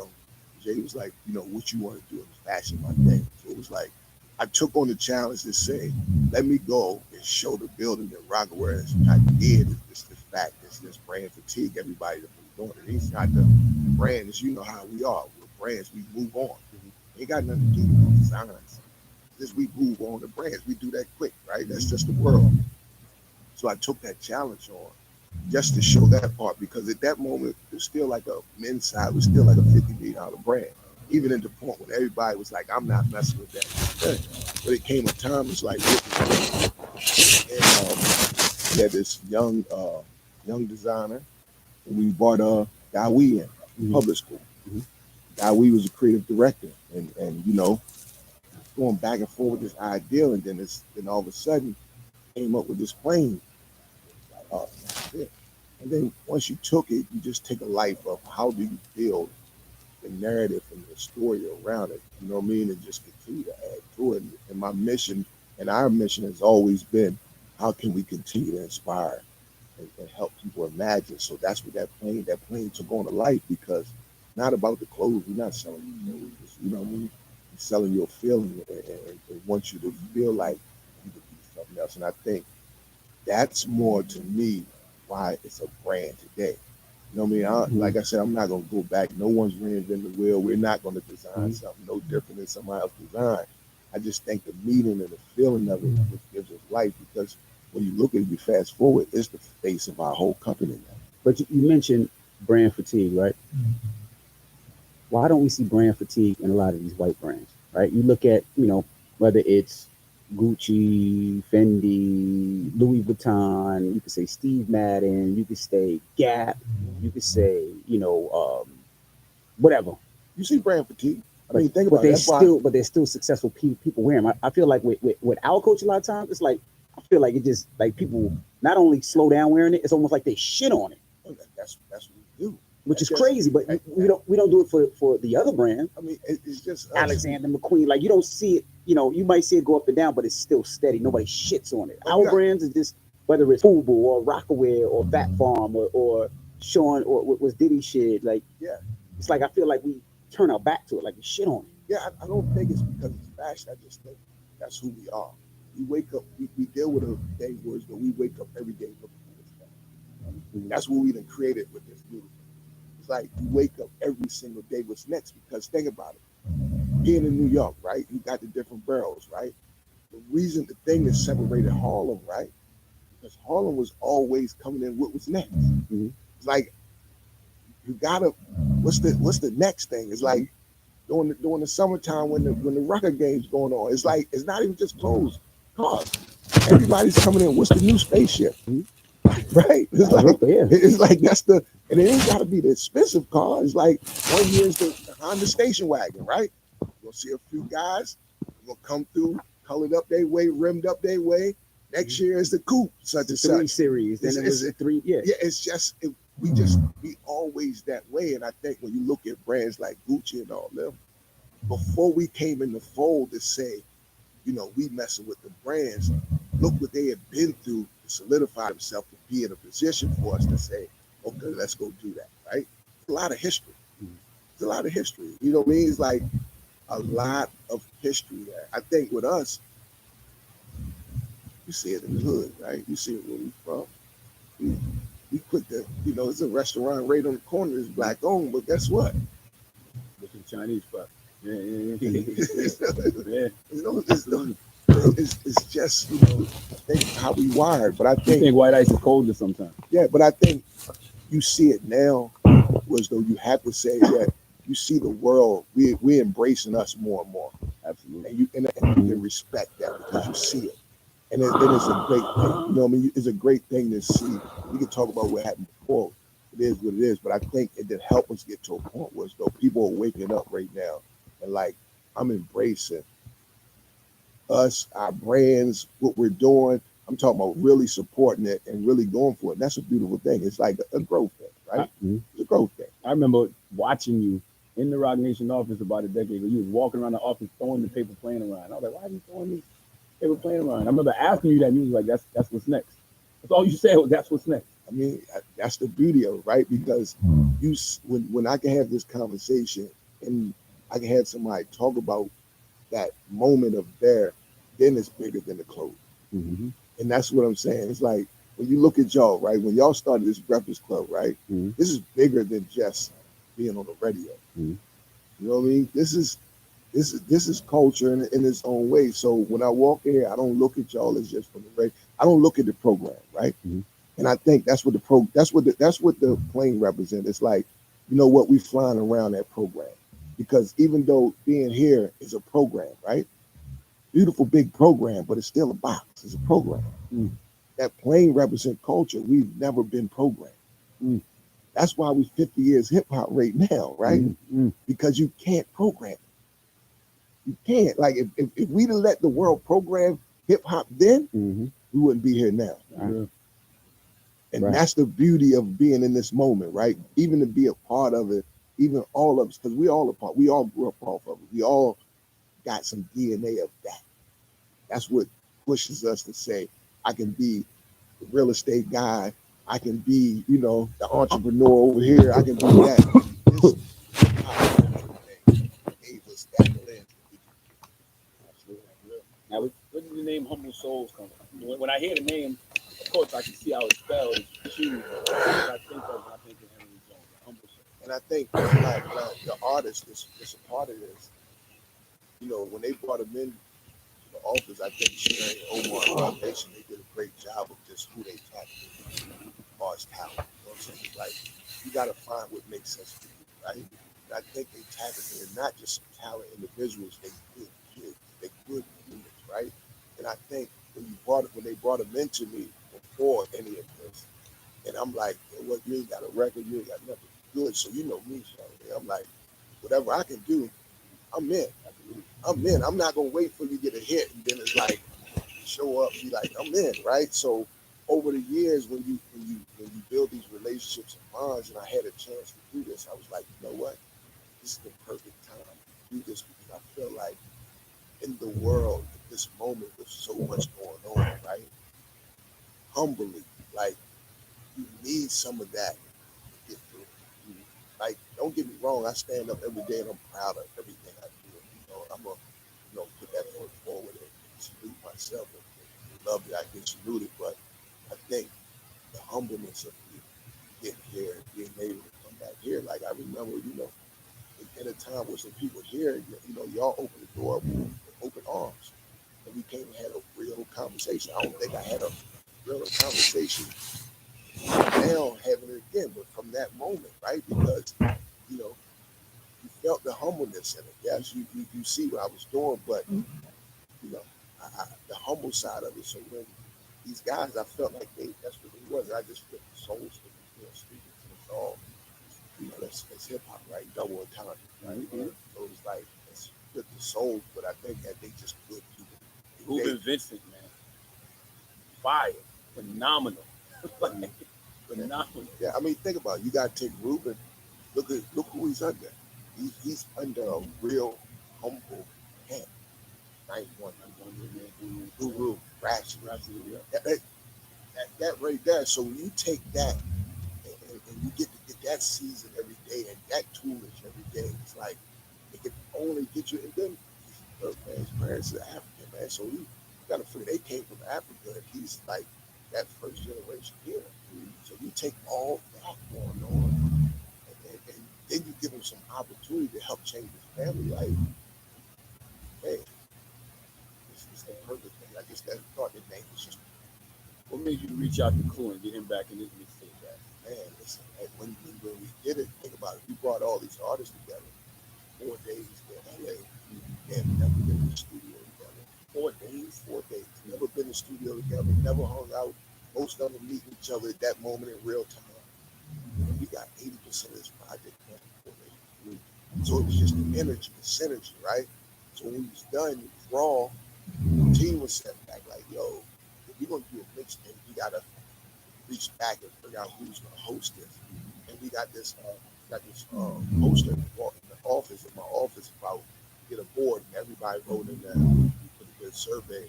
Jay was like, what you want to do in fashion, my thing. So it was like I took on the challenge to say, let me go and show the building that Rockaware is. I did this fact, this brand fatigue. Everybody that was doing it. It's not the brand. It's how we are. We're brands. We move on. Ain't got nothing to do with designs. Just we move on the brands. We do that quick, right? That's just the world. So I took that challenge on just to show that part because at that moment it was still like a men's side, it was still like a $50 million brand. Even at the point when everybody was like, I'm not messing with that. But it came a time, it's like, and we had this young designer, and we brought Dawi in public school. Mhm. Dawi was a creative director, and going back and forth with this ideal, and then all of a sudden came up with this plane. Like, oh, that's it. And then once you took it, you just take a life of how do you build the narrative and the story around it. You know what I mean? And just continue to add to it. And my mission and our mission has always been, how can we continue to inspire and help people imagine? So that's what that plane took on to life because it's not about the clothes. We're not selling you clothes. You know what I mean? We're selling your feeling and want you to feel like you could be something else. And I think that's more to me why it's a brand today. You know what I mean? Like I said, I'm not going to go back. No one's reinventing the wheel. We're not going to design something no different than somebody else's design. I just think the meaning and the feeling of it which gives us life because when you look at it, you fast forward, it's the face of our whole company now. But you mentioned brand fatigue, right? Why don't we see brand fatigue in a lot of these white brands, right? You look at, whether it's Gucci, Fendi, Louis Vuitton, you could say Steve Madden, you could say Gap, you could say, whatever. You see brand fatigue. I mean, think But about it. they're That's why they're still successful people wearing them. I feel like with our culture a lot of times, it's like, I feel like it just like people not only slow down wearing it, it's almost like they shit on it, that's what we do. which is That's crazy. But we don't do it for the other brand. I mean, it's just us. Alexander McQueen, like you don't see it, you might see it go up and down, but it's still steady. Nobody shits on it. Oh, Our yeah. brands is just whether it's Fubu or Rockaware or Fat Farm or Sean or what was Diddy shit. Like Yeah. it's like I feel like we turn our back to it, like we shit on it. Yeah, I don't think it's because it's fashion. I just think that's who we are. We wake up, we deal with a day words, but we wake up every day looking for what's next. That's what we done created with this movie. It's like you wake up every single day, what's next? Because think about it. Being in New York, right? You got the different boroughs, right? The reason the thing that separated Harlem, right? Because Harlem was always coming in with what's next. It's like you gotta what's the next thing? It's like during the summertime when the record game's going on. It's like it's not even just clothes, cars. Everybody's coming in. What's the new spaceship? Right? Yeah. It's like that's the and it ain't gotta be the expensive car. It's like 1 year is the Honda station wagon, right? You'll see a few guys gonna come through, colored up their way, rimmed up their way. Next year is the coupe, such and Three such. series. Then it was a three. Yeah. Yeah, it's just we always that way. And I think when you look at brands like Gucci and all them, before we came in the fold to say, we messing with the brands, look what they have been through to solidify themselves to be in a position for us to say, okay, let's go do that, right? It's a lot of history. It's a lot of history. You know what I mean? It's like a lot of history there. I think with us, you see it in the hood, right? You see it where we from. We quick to, it's a restaurant right on the corner, it's black owned, but guess what? With the Chinese spot. Yeah, yeah, it's, yeah. it's just, I think how we wired. But I You think, think white ice is colder sometimes? yeah, but I think you see it now was though you have to say that you see the world, we're embracing us more and more. Absolutely. And you can respect that because you see it. And it's a great thing. You know what I mean? It's a great thing to see. We can talk about what happened before. It is what it is. But I think it did help us get to a point where though people are waking up right now and like, I'm embracing us, our brands, what we're doing. I'm talking about really supporting it and really going for it. And that's a beautiful thing. It's like a growth thing, right? It's a growth thing. I remember watching you in the Rock Nation office about a decade ago. You was walking around the office throwing the paper plane around. I was like, why are you throwing these paper plane around? I remember asking you that, and you was like, that's what's next. That's all you said was that's what's next. I mean, that's the beauty of it, right? Because when I can have this conversation and I can have somebody talk about that moment of there, then it's bigger than the clothes. Mm-hmm. And that's what I'm saying. It's like when you look at y'all, right? When y'all started this Breakfast Club, right? Mm-hmm. This is bigger than just being on the radio. Mm-hmm. You know what I mean? This is culture in its own way. So when I walk in here, I don't look at y'all as just from the radio. I don't look at the program, right? Mm-hmm. And I think that's what the plane represents. It's like, you know what, we flying around that program. Because even though being here is a program, right? Beautiful big program, but it's still a box. It's a program. Mm. That plane represents culture. We've never been programmed. Mm. That's why we 50 years hip hop right now, right? Mm-hmm. Because you can't program. You can't. Like if we'd have let the world program hip hop then, Mm-hmm. we wouldn't be here now. Yeah. And Right. that's the beauty of being in this moment, right? Even to be a part of it, even all of us, because we all grew up off of it. We all got some DNA of that. That's what pushes us to say, I can be the real estate guy. I can be, the entrepreneur over here. I can be that. This gave us that lens. Absolutely. Now, where did the name Humble Souls come from? When I hear the name, of course, I can see how it's spelled. It's Q. I think of when I think of Henry Jones, Humble Souls. And I think like the artist is a part of this. When they brought him in to the office, I think she and Omar Foundation, they did a great job of just who they tapped in as far as talent. You know what I'm saying? It's like you got to find what makes sense for you, right? And I think they tap in not just some talent individuals, they good kids, they good humans, right? And I think when they brought him into me before any of this, and I'm like, well, you ain't got a record, you ain't got nothing good, so you know me, so I'm like, whatever I can do, I'm in. I'm in. I'm not gonna wait for you to get a hit and then it's like show up, be like, I'm in, right? So over the years, when you build these relationships and bonds, and I had a chance to do this, I was like, you know what? This is the perfect time to do this because I feel like in the world at this moment with so much going on, right? Humbly, like you need some of that to get through. Like, don't get me wrong, I stand up every day and I'm proud of everything I do. I'm gonna, put that foot forward and salute myself and love that I get saluted. But I think the humbleness of me getting here and being able to come back here, like I remember, in a time where some people here, y'all opened the door with open arms, and we came and had a real conversation. I don't think I had a real conversation now having it again, but from that moment, right? Because you felt the humbleness in it. Yes, you see what I was doing, but the humble side of it. So when these guys, I felt like that's what it was. I just felt the souls speaking to us all. That's hip hop, right? Double entendre, right? So it was like it's with the soul, but I think that they just good people. Ruben Vincent, man, fire, phenomenal, phenomenal. Yeah, I mean, think about it. You got to take Ruben. Look who he's under. He's under a real humble hand. 91, Guru, Ratchet. That right there. So when you take that and you get to get that season every day and that toolage every day, it's like it can only get you. And then his parents are African, man. So you got to figure they came from Africa, and he's like that first generation here. So you take all that going on, and then you give him some opportunity to help change his family life. Hey, it's the perfect thing. I just thought the name was just. What made you reach out to Clue and get him back in his mixtape, guys? Man, listen, when we did it, think about it. We brought all these artists together. 4 days in LA. And never been in the studio together. 4 days. Never been in the studio together. Never hung out. Most of them meeting each other at that moment in real time. And we got 80% of this project done in 4 days. So it was just the energy, the synergy, right? So when we was done, it was raw. The team was set back like, yo, if we're gonna do a mixtape, we gotta reach back and figure out who's gonna host this. And we got this poster in the office, in my office, about get a board, and everybody wrote in there. We put a good survey.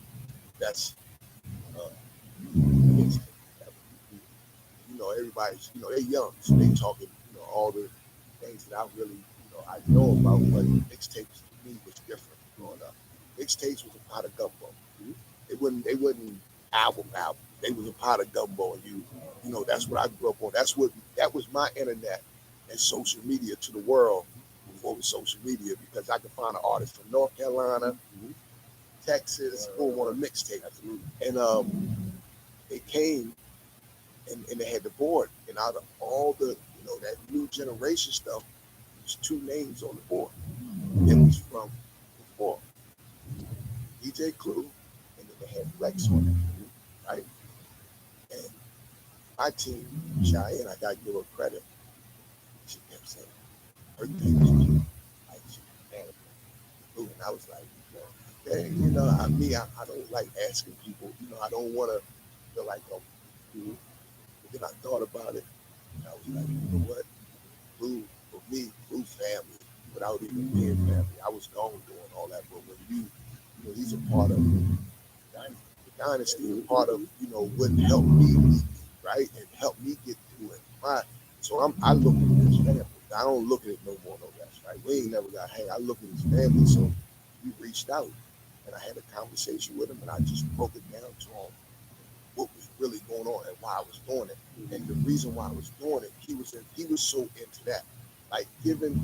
That's everybody's, they're young, so they talking, all the things that I really, I know about. But mixtapes to me was different growing up. Mixtapes was a pot of gumbo. They wouldn't album. They was a pot of gumbo, and that's what I grew up on. That was my internet and social media to the world before it was social media, because I could find an artist from North Carolina, Texas, who on a mixtape. And they came and they had the board, and out of all the that new generation stuff, there's 2 names on the board. It was from before DJ Clue, and then they had Flex on it, right? And my team, Cheyenne, I gotta give her credit. She kept saying her thing was like she had Clue, and I was like, okay, I don't like asking people, I don't want to feel like but then I thought about it, and I was like, you know what, Clue, for me, Clue family, without even being family, I was gone doing all that, but when he's a part of the dynasty, a part of, what helped me, right, and help me get through it. So I look at this family. I don't look at it no more, no less, right? We ain't never got hang. I look at his family, so we reached out, and I had a conversation with him, and I just broke it down to him what was really going on and why I was doing it. And the reason why I was doing it, he was so into that, like giving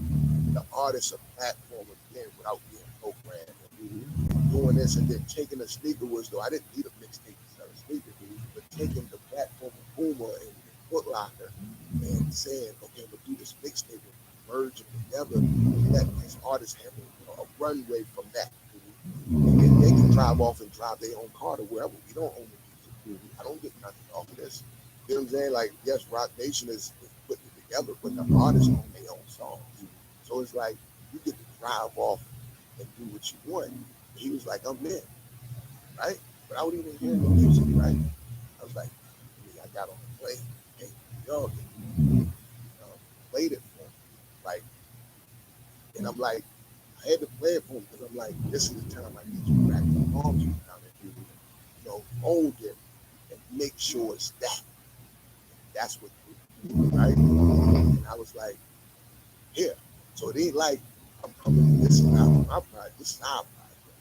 the artist a platform again without being programmed, and doing this, and then taking a sneaker was, though I didn't need a mixtape to sell a sneaker, but taking the platform of Puma and Foot Locker and saying, okay, we'll do this mixtape and merge them together and let these artists have a runway from that. And then they can drive off and drive their own car to wherever. We don't own the music. I don't get nothing off of this. You know what I'm saying? Like, yes, Rock Nation is putting it together, but the artists own their own songs. So it's like you get to drive off and do what you want. He was like, I'm in, right? But I would even hear the music, right? I was like, I got on the plane, came to New York, and played it for him. Like, and I'm like, I had to play it for him because I'm like, this is the time I need you to wrap your arms around it, hold it and make sure it's that. That's what, right? And I was like, here. So it ain't like I'm coming to this and out. my project. This is our project.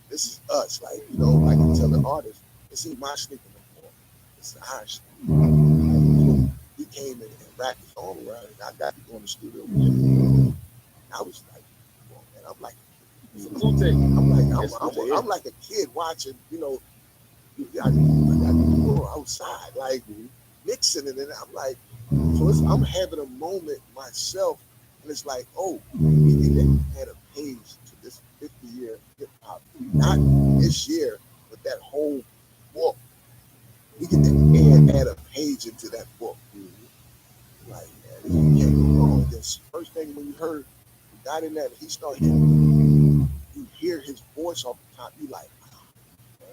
This is us. Like, you know, like I tell the artist, this ain't my sneaker no more. This is our sneaker. He came in and wrapped his arm around it, and I got to go in the studio with him. I was like, well, man, I'm like, I'm like a kid watching, you know, I go outside, like mixing it, and I'm like, so I'm having a moment myself, and it's like, oh, we need to add a page to this 50-year hip hop, not this year, but that whole book. We get to add a page into that book. Like, man, you can't go wrong. This first thing when you heard the guy in that, he started hitting, you hear his voice off the top, you like,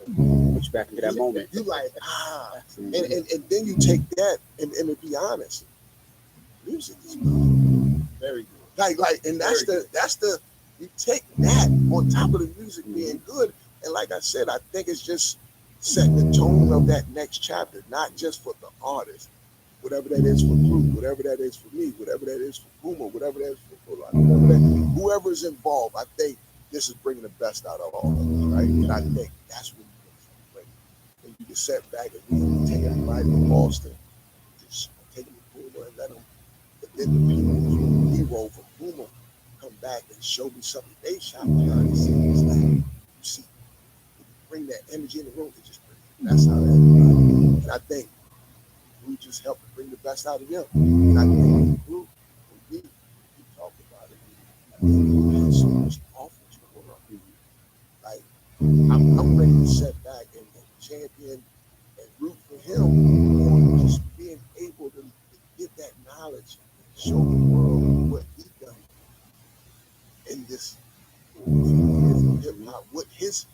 Put you back into that moment. You like, and then you take that, and to be honest, music is good. Very good. Like, and that's the you take that on top of the music being good, and like I said, I think it's just setting the tone of that next chapter, not just for the artist, whatever that is for Blue, whatever that is for me, whatever that is for Puma, whatever that is for whoever's involved. I think this is bringing the best out of all of us, right? And I think that's what and you can set back and we take everybody to Boston, just take them to Puma and let them, but then the people who hero for Puma come back and show me something they shot behind the scenes. Like, you see, you bring that energy in the room, it just brings, that's how that, and I think we just help bring the best out of them. And I think Blue, we talk about it. I think we have so much to offer to the world. Like, I'm ready to set back and champion and root for him on just being able to get that knowledge and show the world what he done in this hip hop, what his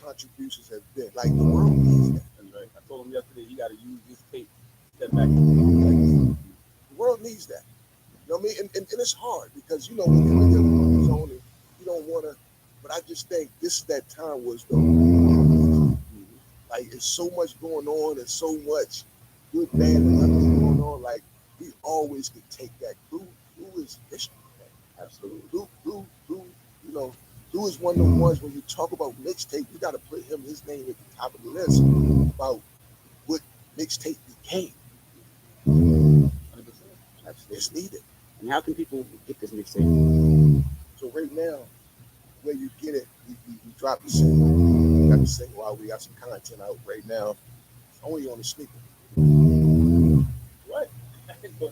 contributions have been. Like, the world needs that. That's right. I told him yesterday he got to use this tape to step back. The world needs that. You know what I mean? And it's hard because when you're in your zone and you don't want to. But I just think this is that time was like, it's so much going on and so much good, bad, and ugly going on. Like, we always could take that. Blue is history. Absolutely. Blue is one of the ones when you talk about mixtape, you got to put his name at the top of the list about what mixtape became. 100%. It's needed. And how can people get this mixtape? So right now, where you get it, we drop the single. We got the single out. We got some content out right now. It's only on the sneaker. What? And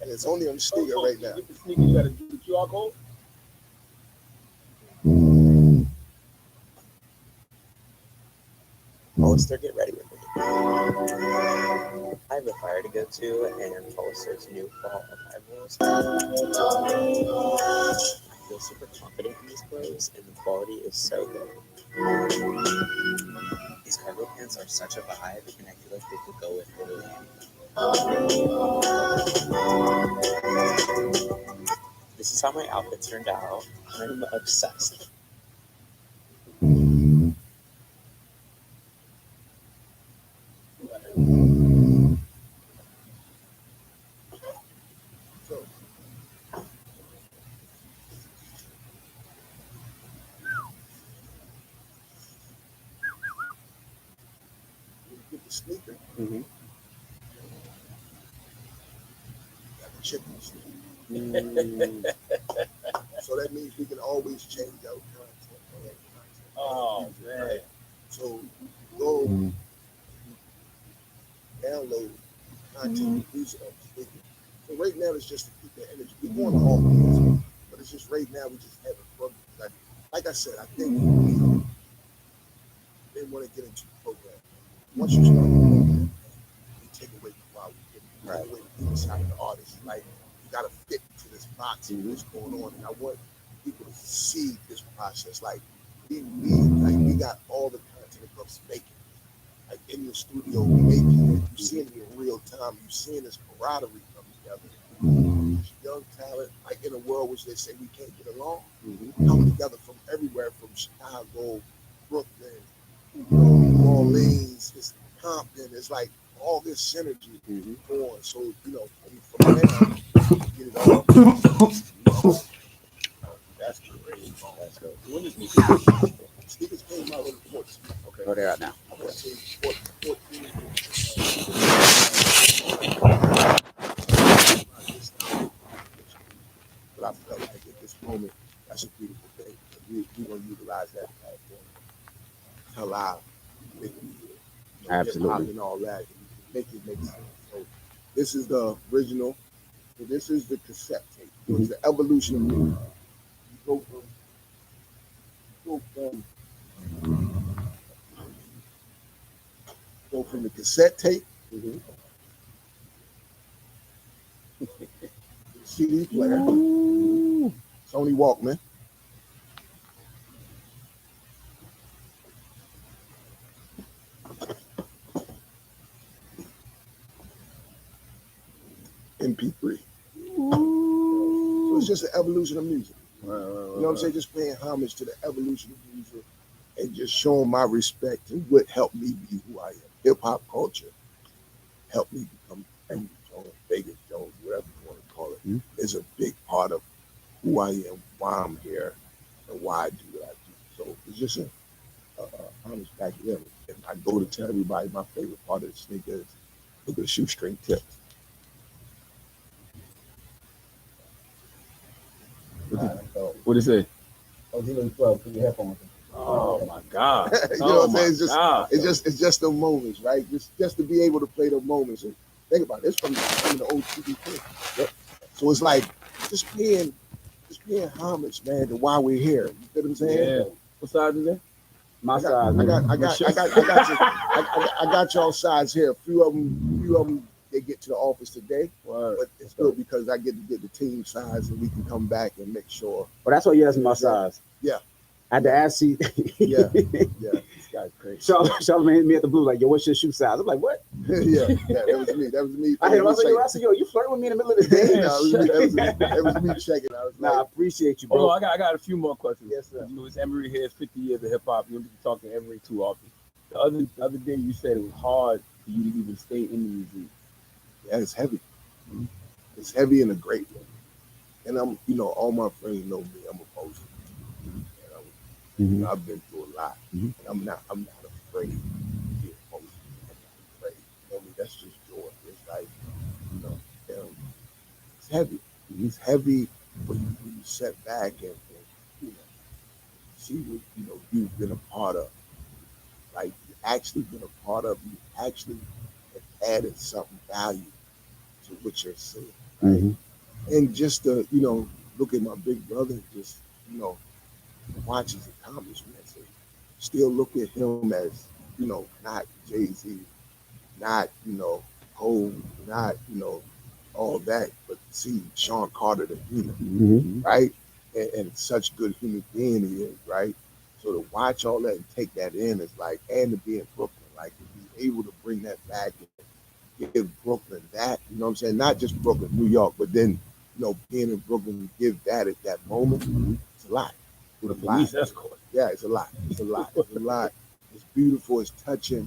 it's only on the sneaker right now. Get the sneaker, you got to do the QR code? Hollister, get ready with me. I have a fire to go to, and Hollister's new fall arrivals. I feel super confident in these clothes, and the quality is so good. These cargo pants are such a vibe, and I feel like they could go with anything. This is how my outfit turned out. I'm obsessed. Sneaker. Mm-hmm. Got the chip in the sneaker. So that means we can always change our content. Oh, man. Right? So go download content, music on the sneaker. So right now it's just to keep that energy. We're going to all things, but it's just right now we just have it fun. Like I said, I think they want to get into the program. Once you start the program, you take away the power, you take away the inside of the artist. Like, you got to fit into this box and what's going on. And I want people to see this process. Like, we got all the content of us making. Like, in the studio, we making it. You seeing it in real time. You seeing this camaraderie come together. This young talent, like in a world which they say we can't get along, coming together from everywhere, from Chicago, Brooklyn, New Orleans, it's Compton, it's like all this synergy going. So, from there, get it all. That's great. That's But I felt like at this moment, that's a beautiful thing. We're gonna utilize that platform, tell our hip Absolutely. hop and all that, and make it make sense. So this is the original. So this is the cassette tape. So it's the evolution of music. You go from the cassette tape Mhm. to the CD player, Ooh. Sony Walkman. MP3. So it's just the evolution of music. You know what I'm saying? Just paying homage to the evolution of music and just showing my respect and what helped me be who I am. Hip hop culture helped me become Henry Jones, Vegas Jones, whatever you want to call it. Mhm. Is a big part of who I am, why I'm here, and why I do what I do. So it's just a homage back to them. And I go to tell everybody my favorite part of the sneaker is look at the shoestring tips. What is it? Oh, 012, put your headphones in. Oh my God! You know Oh what I'm my saying? It's just God! it's just the moments, right? Just to be able to play the moments and think about it. It's from the old TV thing. Yep. So it's like just paying homage, man, to why we're here. You feel what I'm saying? Yeah. What size is that? My I size. got y'all sides here. A few of them they get to the office today, Word. but it's good because I get to get the team size and we can come back and make sure. Well, that's why you asked my size. Yeah. I had to ask you. Yeah. This guy's crazy. Charlamagne hit me at the blue, like, yo, what's your shoe size? I'm like, what? yeah, that was me. I hit him, I said, yo, you flirting with me in the middle of the day? That was me checking. I was Nah, I like, appreciate you, bro. Hold on, I got a few more questions. Yes, sir. You know, it's Emery here. It's 50 years of hip hop. You don't get to talk to Emery too often. The other day, you said it was hard for you to even stay in the music. yeah, it's heavy. It's heavy in a great way. And I'm, all my friends know me. I'm a poser. Mhm. I've been through a lot. Mhm. And I'm not afraid to be a poser. I'm not afraid. That's just joy. It's like, it's heavy. It's heavy when you set back and see what you've been a part of. Like you actually been a part of. You actually have added something value to what you're seeing. Right? Mhm. And just to look at my big brother, just watch his accomplishments and still look at him as not Jay-Z, not Cole, not all that, but see Sean Carter the human, Mhm. right? And such good human being he is, right? So to watch all that and take that in is like, and to be in Brooklyn, like to be able to bring that back and give Brooklyn that, you know what I'm saying? Not just Brooklyn, New York, but then, being in Brooklyn, give that at that moment, it's a lot. With a police escort. Yeah, it's a lot. It's a lot. It's a lot. It's beautiful. It's touching,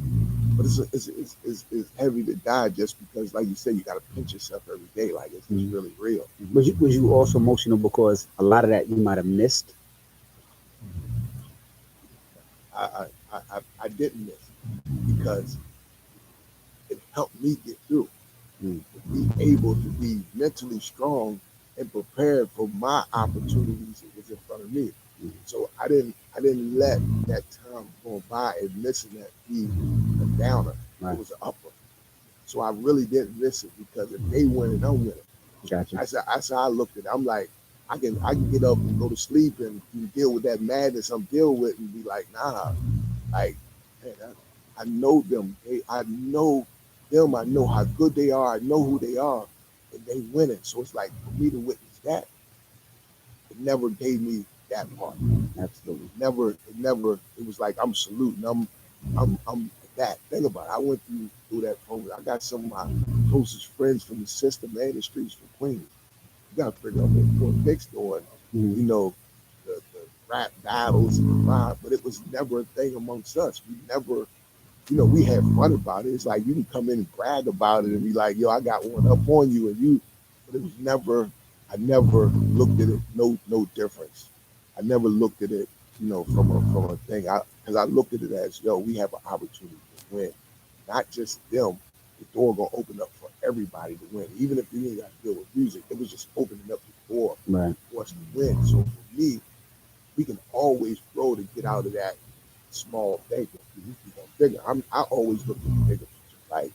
but it's heavy to die just because, like you said, you got to pinch yourself every day. Like it's really real. Was you also emotional because a lot of that you might have missed? I didn't miss it because it helped me get through. Mm. To be able to be mentally strong and prepared for my opportunities that was in front of me. Mm. So I didn't let that time go by and missing that be a downer. Right. It was an upper. So I really didn't miss it because if they win it, I'm winning. Gotcha. That's how I looked at it. I'm like, I can get up and go to sleep and deal with that madness I'm dealing with and be like, nah, like, man, I know them. I know them. I know how good they are. I know who they are, and they winning. So it's like for me to witness that, it never gave me that part. Absolutely. It was like I'm saluting. I'm that. Think about it. I went through that program. I got some of my closest friends from the system and the streets from Queens. You got to figure out what Nick's doing. Mhm. The rap battles and the vibe, but it was never a thing amongst us. We never, we had fun about it. It's like you can come in and brag about it and be like, yo, I got one up on you, and you, but it was never, I never looked at it, no difference. I never looked at it, from a thing. Because I looked at it as, yo, we have an opportunity to win. Not just them. The door gonna open up for everybody to win. Even if you ain't got to deal with music, it was just opening up the door Right. for wants to win. So for me, we can always grow to get out of that small thing. Bigger. I always look at the bigger picture. Like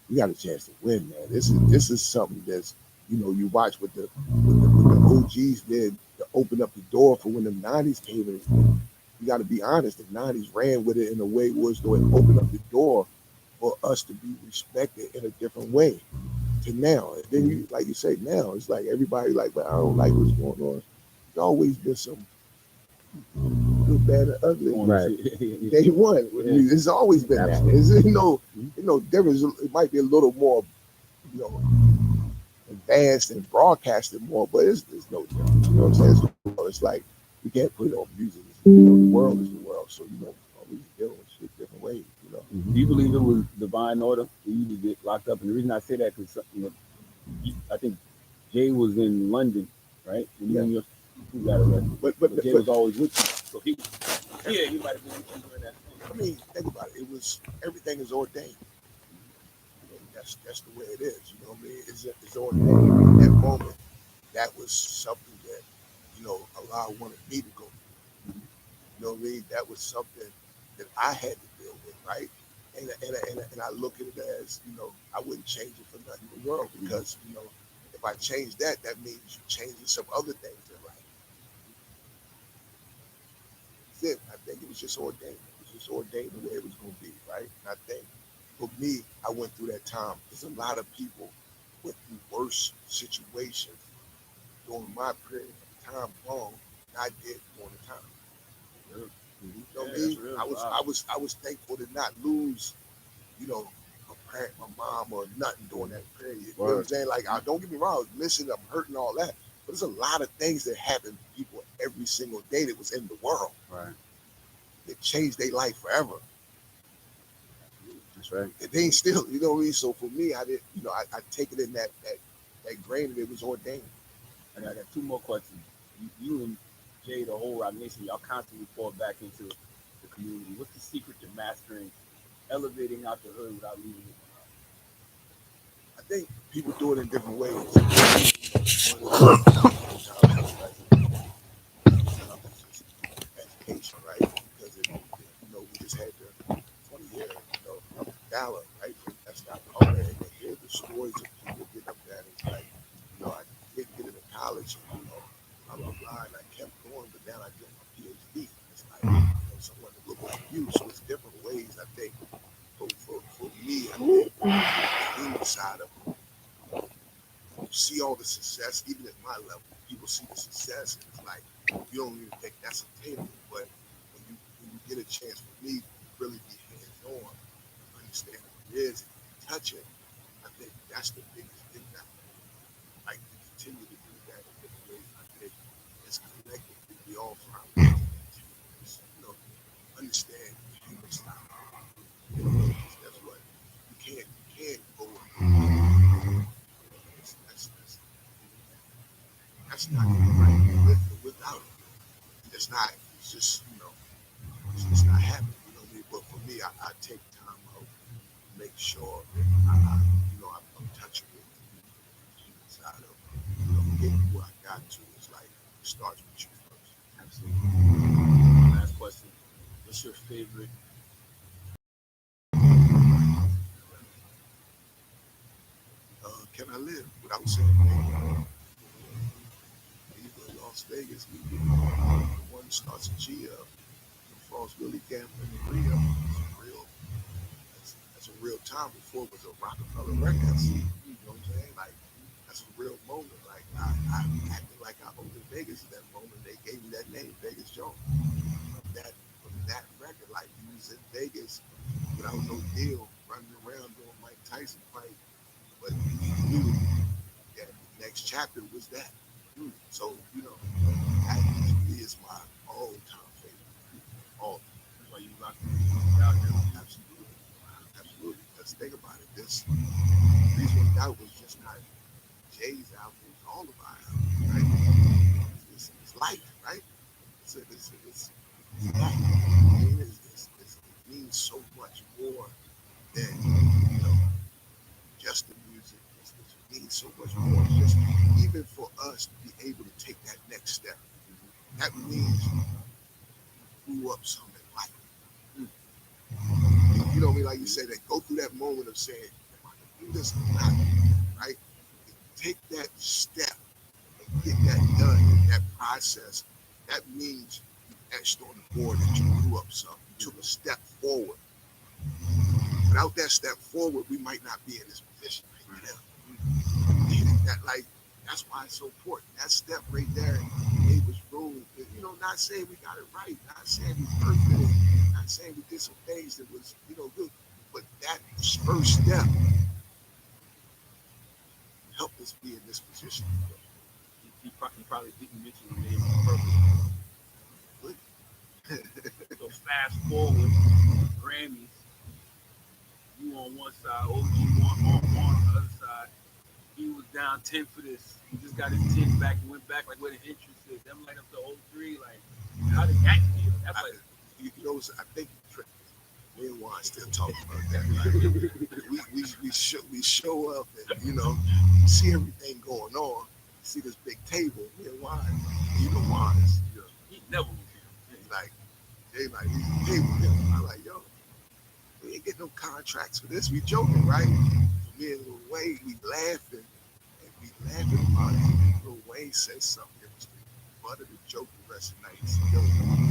we got a chance to win, man. This is something that's you watch what the OGs did to open up the door for when the '90s came in. You got to be honest. The '90s ran with it in a way was to open up the door for us to be respected in a different way to now. And then you, like you say, now it's like everybody like, but I don't like what's going on. There's always been some good, bad, and ugly. Right. Day one. I mean, it's always been Absolutely. that. It's difference. It might be a little more, advanced and broadcasted more, but it's no different. You know what I'm saying? It's like we can't put it on music. The world is the world, so always dealing with shit different ways. Do you believe it was divine order for you to get locked up? And the reason I say that because I think Jay was in London, right? When you got arrested. But Jay was always with you, so he might have been with you during that thing. I mean, think about it. It was everything is ordained. That's the way it is. You know what I mean? It's ordained. In that moment, that was something that Allah wanted me to go through. You know what I mean? That was something that I had to deal with, right? And I look at it as I wouldn't change it for nothing in the world because if I change that, that means you changing some other things in life. That's it. I think it was just ordained. It was just ordained the way it was going to be, right? And I think for me, I went through that time. There's a lot of people went through worse situations during my period of time long than I did during the time. You know what I mean? I was thankful to not lose, a parent, my mom, or nothing during that period. You know what I'm saying? Like, don't get me wrong, I was missing, I'm hurting, all that. But there's a lot of things that happen to people every single day that was in the world. Right. That changed their life forever. That's right. And they ain't still, you know what I mean? So for me, I did, I take it in that grain that it was ordained. And I got two more questions. You and Jay, the whole Rock Nation, y'all constantly fall back into the community. What's the secret to mastering, elevating out the hood without leaving it I think people do it in different ways. Education, right? Because we just had the 20-year, gala, right? That's not all that. And hear the stories of people getting up there. And it's like, I didn't get into college, blah, blah, blah, and I kept going, but then I get my PhD. It's like, someone that look like you. So it's different ways, I think. For me, I think the human side of it, you see all the success, even at my level, people see the success, and it's like, you don't even think that's attainable. But when you get a chance for me to really be hands-on, understand what it is, and touch it, I think that's the biggest thing that I like to continue to do that in different ways. I think it's collectively we all find understand the human style. That's what you can't go. That's not even right without it. It's not. It's just it's not happening. You know what I mean? But for me, I take time out to make sure that I'm touching with the human side of getting where I got to. It's like it starts with you first. Absolutely. Last question. What's your favorite? Can I live without saying anything? Either Las Vegas, one starts a G up, Frost Willie Gambling in Rio. That's a real time before it was a Rockefeller Records. You know what I'm saying? Like, that's a real moment. Like, I acted like I owned Vegas at that moment. They gave me that name, Vegas Jones. From that record, like, he was in Vegas without no deal, running around doing Mike Tyson fight. But he knew that the next chapter was that. So, that is my all-time favorite. All time. That's why you rock out there. Absolutely. Absolutely. Let's think about it. This Reason Without was just not Jay's album, it was all of our album, right? It's life, right? It's life. I mean, it means so much more than, just the music. It means so much more. Just even for us to be able to take that next step. that means you grew up something in life. You know what I mean? Like you said, that go through that moment of saying, am I gonna do this or not? Right? And take that step and get that done in that process. That means you etched on the board that you grew up something. You took a step forward. Without that step forward, we might not be in this position right now. That's why it's so important. That step right there gave us room. You know, not saying we got it right, not saying we perfect, not saying we did some things that was, good, but that first step helped us be in this position. He probably didn't mention the name of the purpose. So fast forward, Grammys, you on one side, OG on the other side. He was down 10 for this. He just got his 10 back and went back like where the interest is. Them like up to 03, like how did that feel? That's like I think me and Juan still talking about that. Right? we show up and you see everything going on. You see this big table. Me and Juan, Juan is he never was here. They like table. I'm like, yo, we ain't getting no contracts for this. We joking, right? Me and Lil Wayne, we laughing about it. Lil Wayne said something. It was the butt of the joke the rest of the night. He said, yo,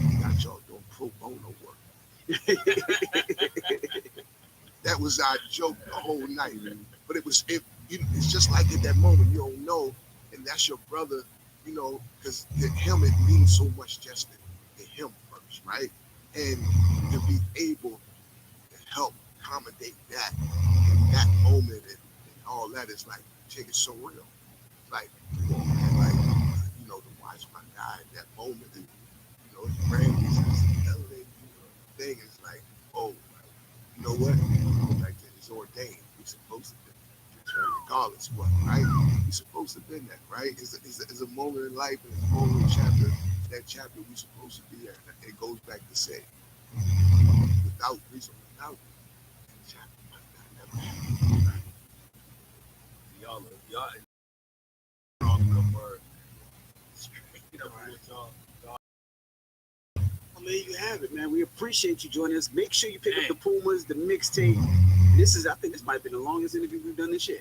we got y'all doing pro bono work. That was our joke the whole night. But it's just like at that moment, you don't know, and that's your brother, because to him it means so much just to him first, right? And to be able to help accommodate that in that moment and all that is like, take it so real. Like, come on, man, like, to watch my guy at that moment and, the Grammys and elevated, thing is like, oh, you know what? Like, it's ordained. We're supposed to be, regardless what, right? We're supposed to be that, right? It's a moment in life and it's a moment in chapter. That chapter we're supposed to be at. It goes back to say, without reason, without that chapter might not never happen. Y'all strong enough word. Well, there you have it, man. We appreciate you joining us. Make sure you pick up the Pumas, the mixtape. I think this might have been the longest interview we've done this year.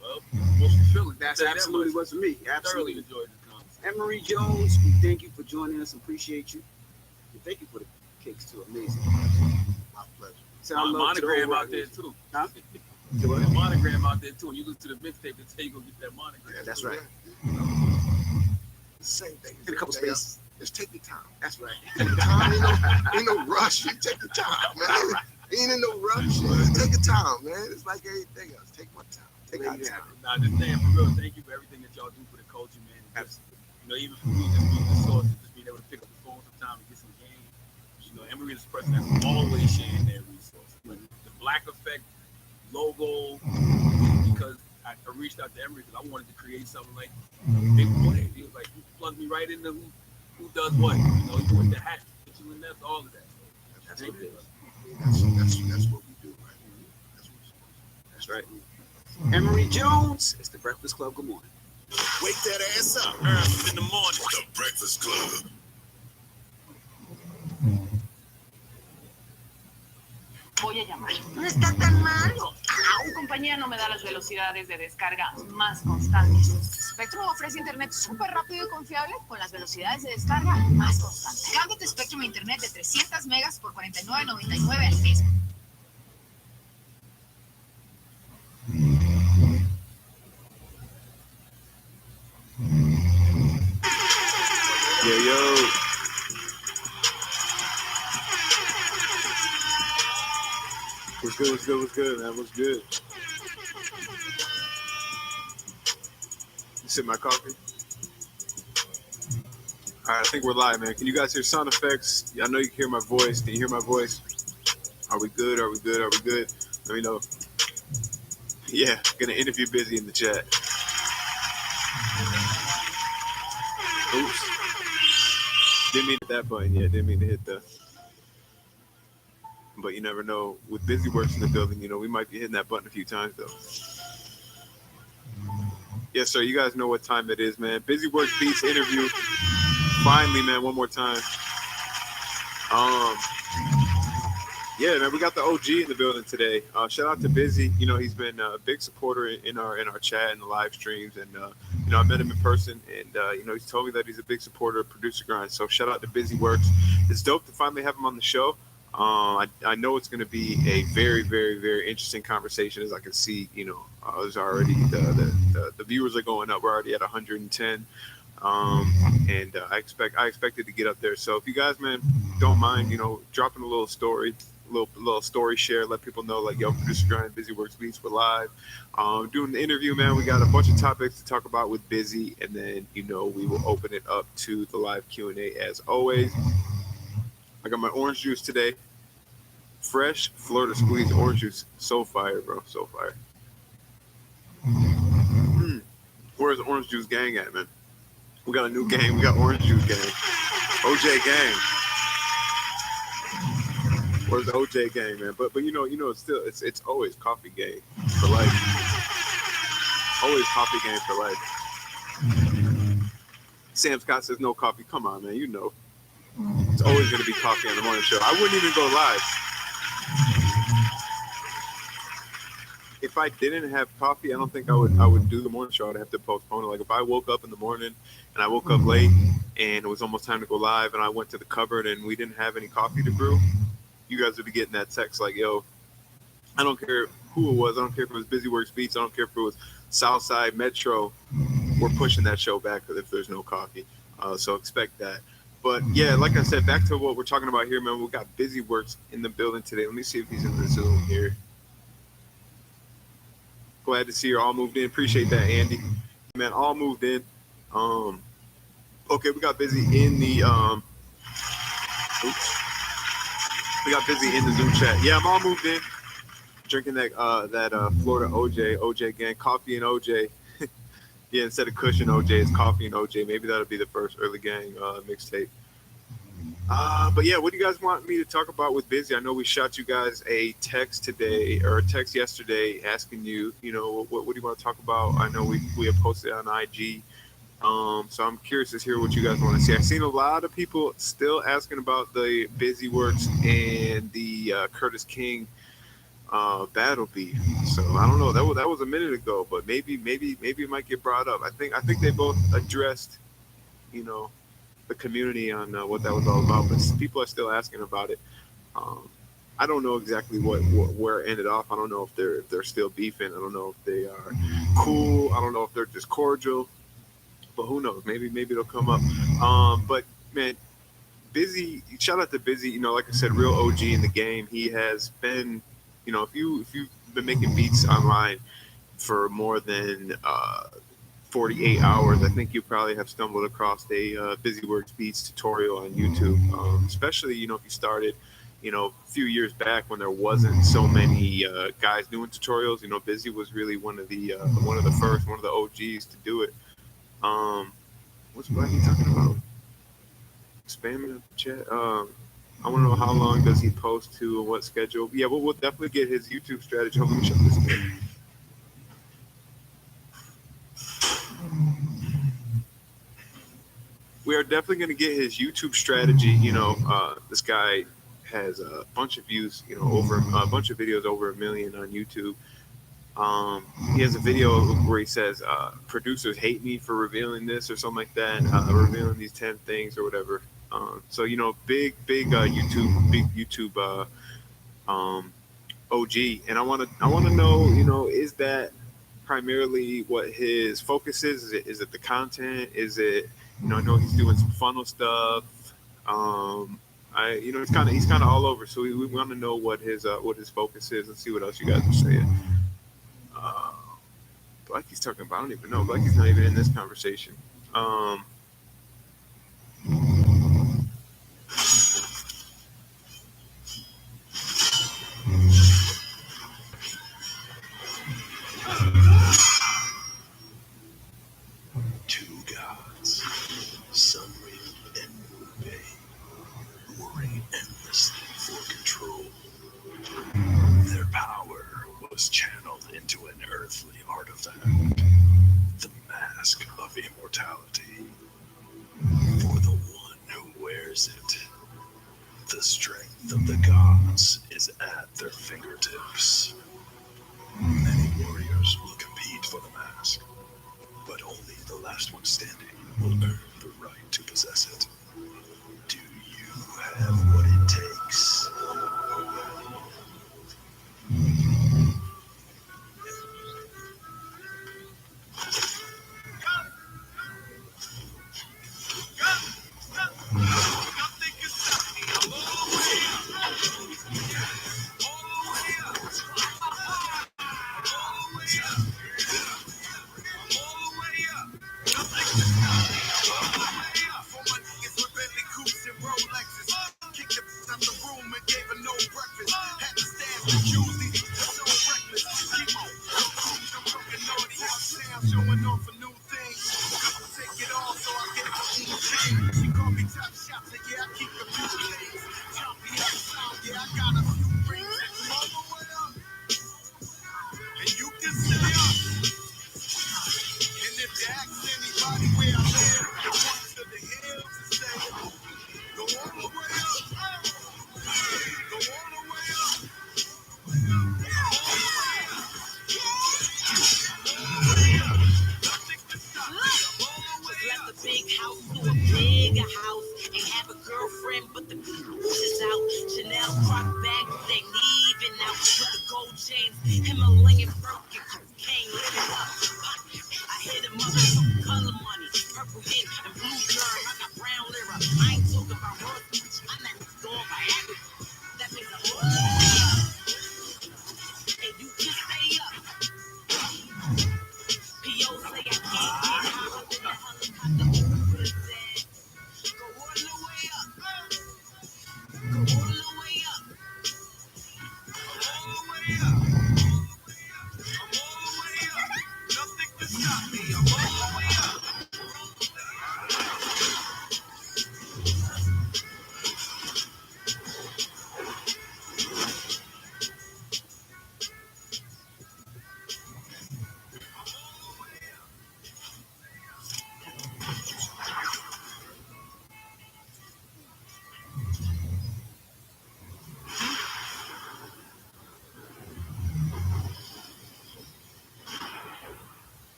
Well, most fulfilling. That's absolutely was for me. Thoroughly Absolutely. enjoyed this conversation. Emery Jones, we thank you for joining us. Appreciate you. And thank you for the cakes too. Amazing. My pleasure. Monogram out there too. Huh? There's monogram out there too. When you listen to the mixtape, they tell you go get that monogram. Yeah, That's right. Same thing. In a couple spaces. Just take your time. That's right. Take your time. Ain't no rush. You take your time, man. Ain't in no rush. Take your time, man. It's like everything else. Take my time. Take our time. Nah, just saying for real. Thank you for everything that y'all do for the culture, man. And just, even for me, just being the source, just being able to pick up the phone sometime and get some game. Emery is a person that's always sharing their resources. Like the Black Effect logo, because I reached out to Emery because I wanted to create something like Big Boy. He was like, plug me right into who does what. You with the hat, put you in that, all of that. That's what it is. That's what we do, right? That's right. Emery Jones, it's the Breakfast Club. Good morning. Wake that ass up early in the morning. The Breakfast Club. Voy a llamar. No está tan malo. Tu compañía no me da las velocidades de descarga más constantes. Spectrum ofrece internet súper rápido y confiable con las velocidades de descarga más constantes. Cámbiate Spectrum a internet de 300 megas por $49.99 al mes. Yo. What's good, man? What's good? You sip my coffee? All right, I think we're live, man. Can you guys hear sound effects? I know you can hear my voice. Can you hear my voice? Are we good? Let me know. Yeah, gonna interview Busy in the chat. Oops. Didn't mean to hit that button yet. Didn't mean to hit the... But you never know. With Busy Works in the building, we might be hitting that button a few times, though. Yes, sir. You guys know what time it is, man. Busy Works Beats interview finally, man, one more time. Yeah, man, we got the OG in the building today. Shout out to Busy. You know, he's been a big supporter in our chat and the live streams. And you know, I met him in person, and you know, he's told me that he's a big supporter of Producer Grind. So shout out to Busy Works. It's dope to finally have him on the show. I know it's going to be a very, very, very interesting conversation. As I can see, you know, there's already the viewers are going up. We're already at 110. And I expect it to get up there. So if you guys, man, don't mind, you know, dropping a little story, little story share, let people know, like, yo, Producer Grind, Busy Works Beats, we're live. Doing the interview, man. We got a bunch of topics to talk about with Busy, and then, you know, we will open it up to the live Q&A as always. I got my orange juice today. Fresh Florida squeeze orange juice. So fire, bro. So fire. Where's the orange juice gang at, man? We got a new gang. We got orange juice gang. OJ gang. Where's the OJ gang, man? But you know, it's still it's always coffee gang for life. Always coffee gang for life. Sam Scott says no coffee. Come on, man. You know, it's always gonna be coffee on the morning show. I wouldn't even go live if I didn't have coffee. I don't think I would do the morning show. I'd have to postpone it. Like if I woke up in the morning and I woke up late and it was almost time to go live and I went to the cupboard and we didn't have any coffee to brew, you guys would be getting that text like, yo, I don't care who it was. I don't care if it was Busy Works Beats. I don't care if it was Southside Metro. We're pushing that show back if there's no coffee. So expect that. But yeah, like I said, back to what we're talking about here, man. We got Busy Works in the building today. Let me see if he's in the Zoom here. Glad to see you're all moved in. Appreciate that, Andy. Man, all moved in. Okay, we got Busy in the We got Busy in the Zoom chat. Yeah, I'm all moved in. Drinking that Florida OJ gang, coffee and OJ. Yeah, instead of cushion OJ, it's coffee and OJ. Maybe that'll be the first early gang mixtape. But yeah, what do you guys want me to talk about with Busy? I know we shot you guys a text today or a text yesterday asking you, you know, what do you want to talk about? I know we have posted on IG. So I'm curious to hear what you guys want to see. I've seen a lot of people still asking about the Busy Works and the Curtis King battle beef. So I don't know. That was a minute ago, but maybe it might get brought up. I think they both addressed, you know, the community on what that was all about, but people are still asking about it. I don't know exactly where it ended off. I don't know if they're still beefing. I don't know if they are cool. I don't know if they're just cordial. But who knows? Maybe it'll come up. But man, Busy. Shout out to Busy. You know, like I said, real OG in the game. He has been. You know, if you've been making beats online for more than 48 hours, I think you probably have stumbled across a Busy Works Beats tutorial on YouTube. Especially, you know, if you started, you know, a few years back when there wasn't so many guys doing tutorials. You know, Busy was really one of the first, one of the OGs to do it. What's Blackie talking about? Spamming the chat. I want to know how long does he post to and what schedule. Yeah, we'll definitely get his YouTube strategy. Let me check this again. We are definitely going to get his YouTube strategy. You know, this guy has a bunch of views. You know, over a bunch of videos, over 1 million on YouTube. He has a video where he says, producers hate me for revealing this or something like that, revealing these 10 things or whatever. So, you know, big YouTube OG. And I want to know, you know, is that primarily what his focus is? Is it the content? Is it, you know, I know he's doing some funnel stuff. You know, he's kind of all over. So we want to know what his focus is and see what else you guys are saying. Blackie's talking about, I don't even know. Blackie's not even in this conversation. Two gods, Sun Ring and Moon Bay, warring endlessly for control. Their power was channeled into an earthly artifact, the Mask of Immortality. For the wears it. The strength of the gods is at their fingertips. Many warriors will compete for the mask, but only the last one standing will earn the right to possess it. Do you have what it takes?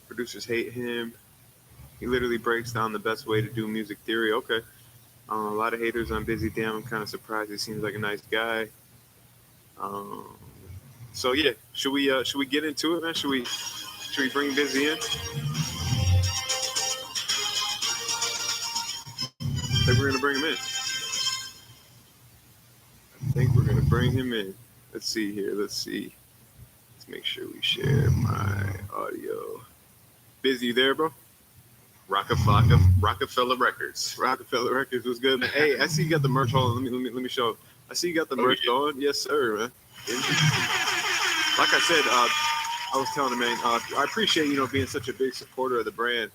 Producers hate him. He literally breaks down the best way to do music theory. Okay. A lot of haters on Busy Damn. I'm kind of surprised. He seems like a nice guy. So yeah, should we get into it, man? Should we bring Busy in? I think we're gonna bring him in. I think we're gonna bring him in. Let's see here. Let's see. Let's make sure we share my audio. Busy, you there, bro? Rockefeller Records. Rockefeller Records was good, man. Hey, I see you got the merch on. Let me show. I see you got the merch going. Yes, sir, man. Like I said, I was telling him, man, I appreciate being such a big supporter of the brand.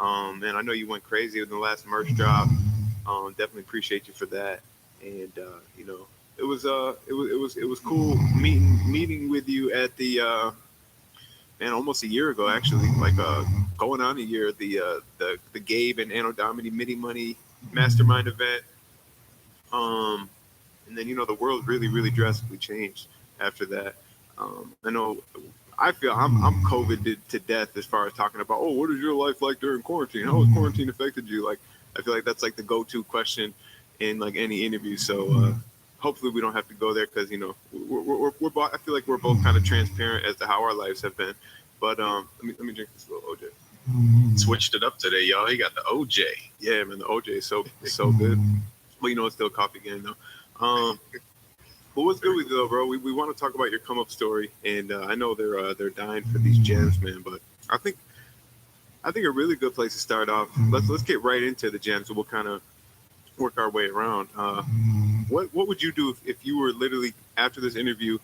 And I know you went crazy with the last merch drop. Definitely appreciate you for that. And it was cool meeting with you at the almost a year ago, actually, like going on a year, the Gabe and Anno Domini Mini Money Mastermind event. And then the world really drastically changed after that. I feel I'm COVID to death as far as talking about, what is your life like during quarantine? How has quarantine affected you? Like, I feel like that's like the go-to question in like any interview. So hopefully we don't have to go there because we're I feel like we're both kind of transparent as to how our lives have been. But let me drink this little OJ. Switched it up today, y'all. He got the OJ. Yeah, man, the OJ is so good. Well, it's still coffee again though. But what's good with you though, bro? We want to talk about your come up story, and I know they're dying for these jams, man. But I think a really good place to start off. Let's get right into the jams, and we'll kind of work our way around. What would you do if you were literally after this interview,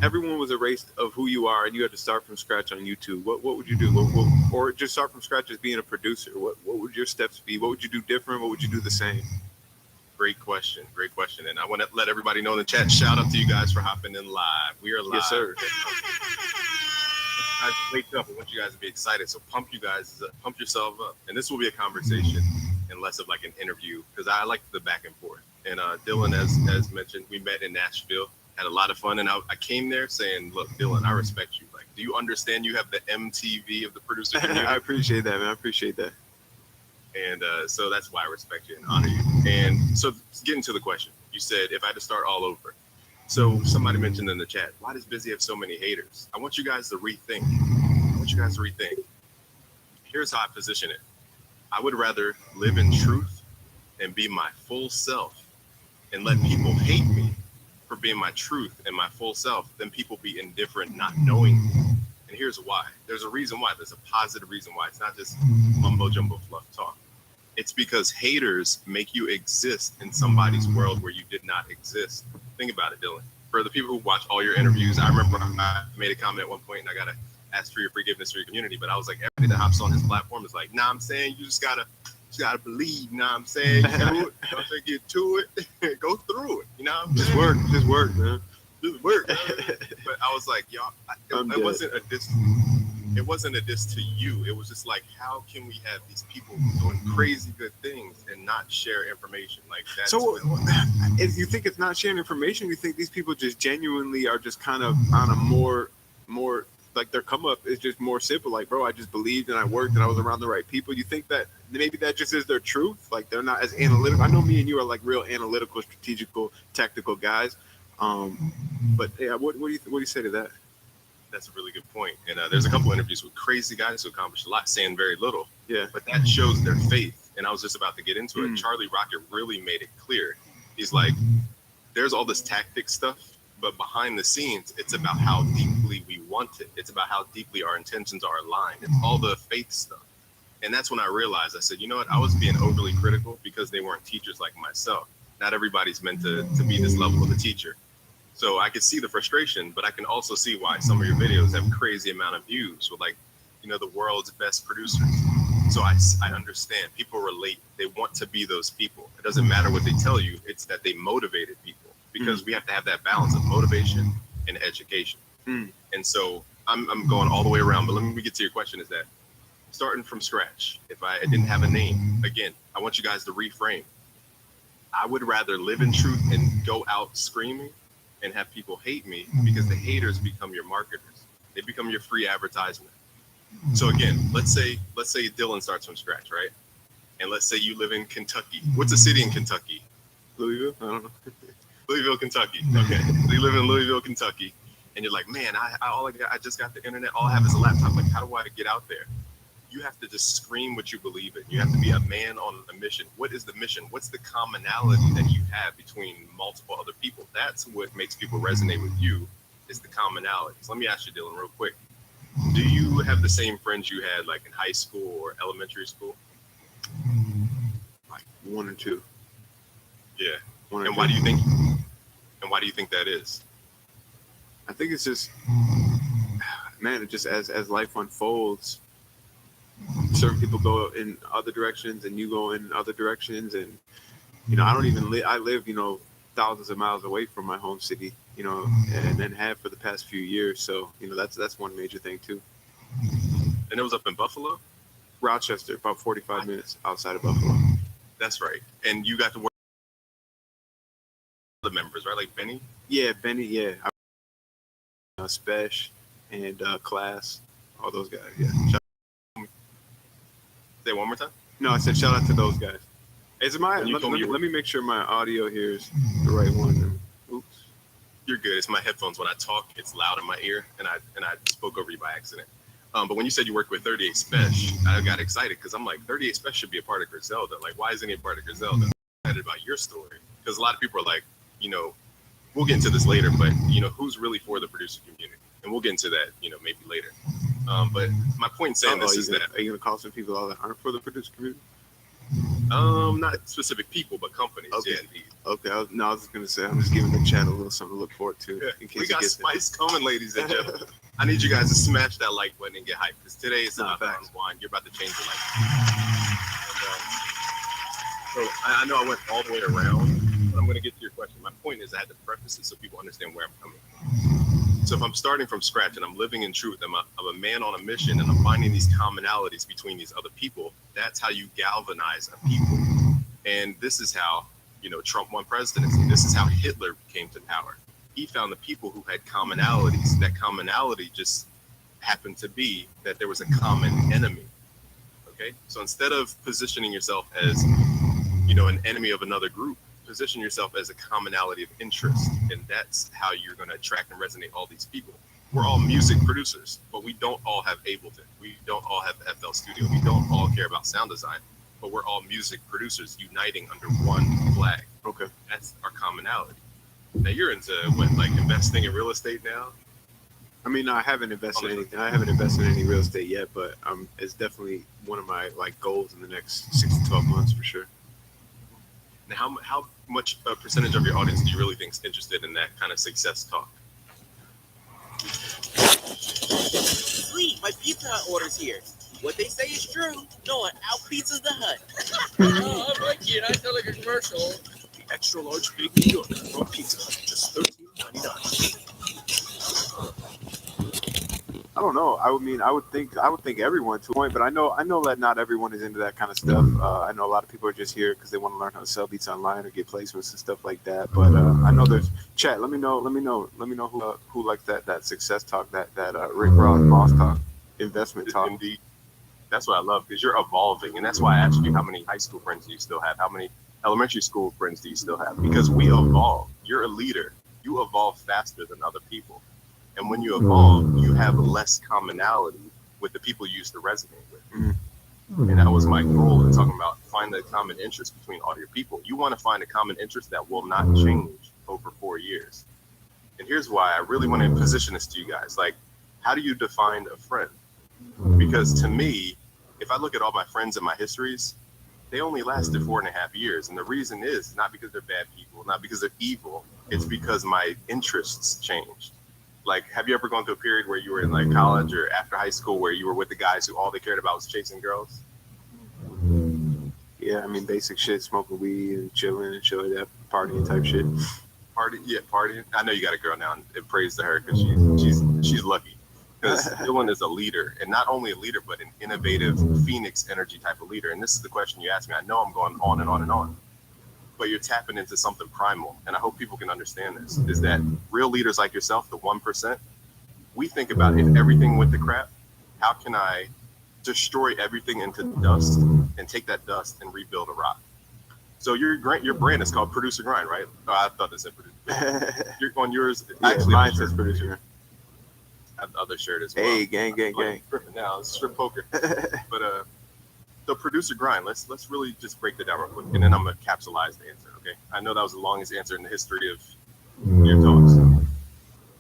everyone was erased of who you are, and you had to start from scratch on YouTube? What would you do? Or just start from scratch as being a producer? What would your steps be? What would you do different? What would you do the same? Great question. And I want to let everybody know in the chat, shout out to you guys for hopping in live. We are live. Yes, sir. Guys, wake up. I want you guys to be excited. So pump yourself up. And this will be a conversation and less of like an interview because I like the back and forth. And Dylan, as mentioned, we met in Nashville, had a lot of fun. And I came there saying, look, Dylan, I respect you. Like, do you understand you have the MTV of the producer community? I appreciate that, man. I appreciate that. And so that's why I respect you and honor you. And so getting to the question, you said if I had to start all over. So somebody mentioned in the chat, why does Busy have so many haters? I want you guys to rethink. Here's how I position it. I would rather live in truth and be my full self and let people hate me for being my truth and my full self than people be indifferent, not knowing me. And here's why. There's a reason why. There's a positive reason why. It's not just mumbo jumbo fluff talk. It's because haters make you exist in somebody's world where you did not exist. Think about it, Dylan. For the people who watch all your interviews, I remember I made a comment at one point and I got to ask for your forgiveness for your community. But I was like, everybody that hops on his platform is like, I'm saying you just gotta believe, I'm saying you do it. Don't say get to it. Go through it. You know what I'm saying? Just work, man. Just work. But I was like, y'all, it wasn't a diss. It wasn't a diss to you. It was just like, how can we have these people doing crazy good things and not share information like that? So, if you think it's not sharing information, you think these people just genuinely are just kind of on a more like their come up is just more simple. Like, bro, I just believed and I worked and I was around the right people. You think that maybe that just is their truth? Like, they're not as analytical. I know me and you are like real analytical, strategical, tactical guys. But yeah, what do you say to that? That's a really good point. And there's a couple interviews with crazy guys who accomplished a lot, saying very little. Yeah. But that shows their faith. And I was just about to get into it. Charlie Rocket really made it clear. He's like, there's all this tactic stuff, but behind the scenes, it's about how deeply we want it. It's about how deeply our intentions are aligned. It's all the faith stuff. And that's when I realized, I said, you know what? I was being overly critical because they weren't teachers like myself. Not everybody's meant to be this level of a teacher. So I could see the frustration, but I can also see why some of your videos have crazy amount of views with, like, you know, the world's best producers. So I understand. People relate. They want to be those people. It doesn't matter what they tell you. It's that they motivated people because we have to have that balance of motivation and education. And so I'm going all the way around. But let me get to your question, is that starting from scratch, if I didn't have a name, again, I want you guys to reframe. I would rather live in truth and go out screaming and have people hate me because the haters become your marketers. They become your free advertisement. So again, let's say Dylan starts from scratch, right? And let's say you live in Kentucky. What's a city in Kentucky? Louisville? I don't know. Louisville, Kentucky. Okay. So you live in Louisville, Kentucky, and you're like, man, I just got the internet. All I have is a laptop. Like, how do I get out there? You have to just scream what you believe in. You have to be a man on a mission. What is the mission? What's the commonality that you have between multiple other people? That's what makes people resonate with you, is the commonalities. Let me ask you, Dylan, real quick. Do you have the same friends you had like in high school or elementary school? Like one or two. Yeah. And why do you think that is? I think it's just, man, it just as life unfolds, certain people go in other directions and you go in other directions. And, you know, I live, you know, thousands of miles away from my home city, you know, and have for the past few years. So, you know, that's one major thing too. And it was up in Buffalo? Rochester, about 45 minutes outside of Buffalo. That's right. And you got to work with the members, right? Like Benny? Yeah, Benny, yeah. Spesh and Class, all those guys, yeah. Say it one more time? No, I said shout out to those guys. Let me make sure my audio here is the right one. Oops. You're good. It's my headphones. When I talk, it's loud in my ear, and I spoke over you by accident. But when you said you worked with 38 Spesh, I got excited because I'm like, 38 Spesh should be a part of Griselda. Like, why isn't he a part of Griselda? I'm excited about your story because a lot of people are like, you know, we'll get into this later, but you know, who's really for the producer community? And we'll get into that, you know, maybe later. But my point in saying this is that, are you gonna call some people out that aren't for the producer community? Not specific people, but companies. Okay. Yeah, Okay. I was just gonna say, I'm just giving the chat a little something to look forward to. yeah. In case We got it spice coming, ladies and gentlemen. I need you guys to smash that like button and get hyped because today is about Unwind. You're about to change your life. And, So I know I went all the way around, but I'm going to get to your question. My point is I had to preface it so people understand where I'm coming from. So if I'm starting from scratch and I'm living in truth, I'm a man on a mission and I'm finding these commonalities between these other people, that's how you galvanize a people. And this is how, Trump won presidency. This is how Hitler came to power. He found the people who had commonalities. That commonality just happened to be that there was a common enemy. Okay? So instead of positioning yourself as, an enemy of another group, position yourself as a commonality of interest. And that's how you're going to attract and resonate all these people. We're all music producers, but we don't all have Ableton. We don't all have FL Studio. We don't all care about sound design, but we're all music producers uniting under one flag. Okay. That's our commonality. Now you're into investing in real estate now? I mean, I haven't invested in anything. I haven't invested in any real estate yet, but it's definitely one of my goals in the next 6 to 12 months for sure. Now, how much percentage of your audience do you really think is interested in that kind of success talk? Sweet, my Pizza Hut order's here. What they say is true. No one out-pizzas the Hut. Oh, I'm like you, and I feel like a commercial. The extra large big New Yorker from Pizza Hut, just $13.99. I don't know. I would think everyone to a point, but I know that not everyone is into that kind of stuff. I know a lot of people are just here because they want to learn how to sell beats online or get placements and stuff like that. But I know there's chat. Let me know who likes that success talk, that Rick Ross boss talk, investment talk. Indeed. That's what I love, because you're evolving, and that's why I asked you how many high school friends do you still have, how many elementary school friends do you still have, because we evolve. You're a leader. You evolve faster than other people. And when you evolve, you have less commonality with the people you used to resonate with. Mm-hmm. And that was my goal in talking about find the common interest between all your people. You want to find a common interest that will not change over 4 years. And here's why I really want to position this to you guys. How do you define a friend? Because to me, if I look at all my friends and my histories, they only lasted 4.5 years. And the reason is not because they're bad people, not because they're evil. It's because my interests changed. Have you ever gone through a period where you were in college or after high school where you were with the guys who all they cared about was chasing girls? Yeah, I mean, basic shit, smoking weed and chilling and shit like that, partying type shit. Partying. I know you got a girl now, and praise to her because she's lucky. Because Dylan is a leader, and not only a leader, but an innovative Phoenix energy type of leader. And this is the question you asked me. I know I'm going on and on and on, but you're tapping into something primal. And I hope people can understand this, is that real leaders like yourself, the 1%, we think about if everything went to crap, how can I destroy everything into dust and take that dust and rebuild a rock? So your brand is called Producer Grind, right? Oh, I thought it said Producer. You're on yours. Yeah, actually, mine says Producer Grind. The other shirt as well. Hey, gang. Now it's strip poker. But so Producer Grind, let's really just break that down real quick, and then I'm gonna capsulize the answer. Okay, I know that was the longest answer in the history of your talks,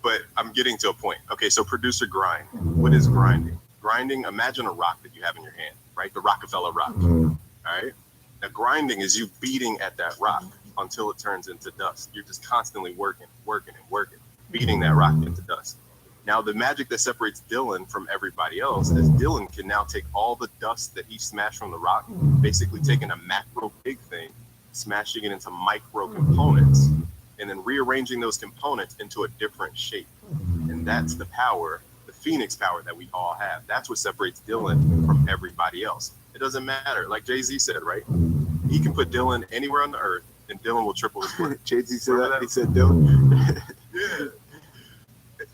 but I'm getting to a point. Okay, so Producer Grind, what is grinding? Grinding, imagine a rock that you have in your hand, right? The Rockefeller rock. All right. Now grinding is you beating at that rock until it turns into dust. You're just constantly working, beating that rock into dust. Now, the magic that separates Dylan from everybody else is Dylan can now take all the dust that he smashed from the rock, basically taking a macro big thing, smashing it into micro components, and then rearranging those components into a different shape. And that's the power, the Phoenix power that we all have. That's what separates Dylan from everybody else. It doesn't matter. Like Jay-Z said, right? He can put Dylan anywhere on the earth, and Dylan will triple his worth. Jay-Z said that? He said Dylan? Yeah.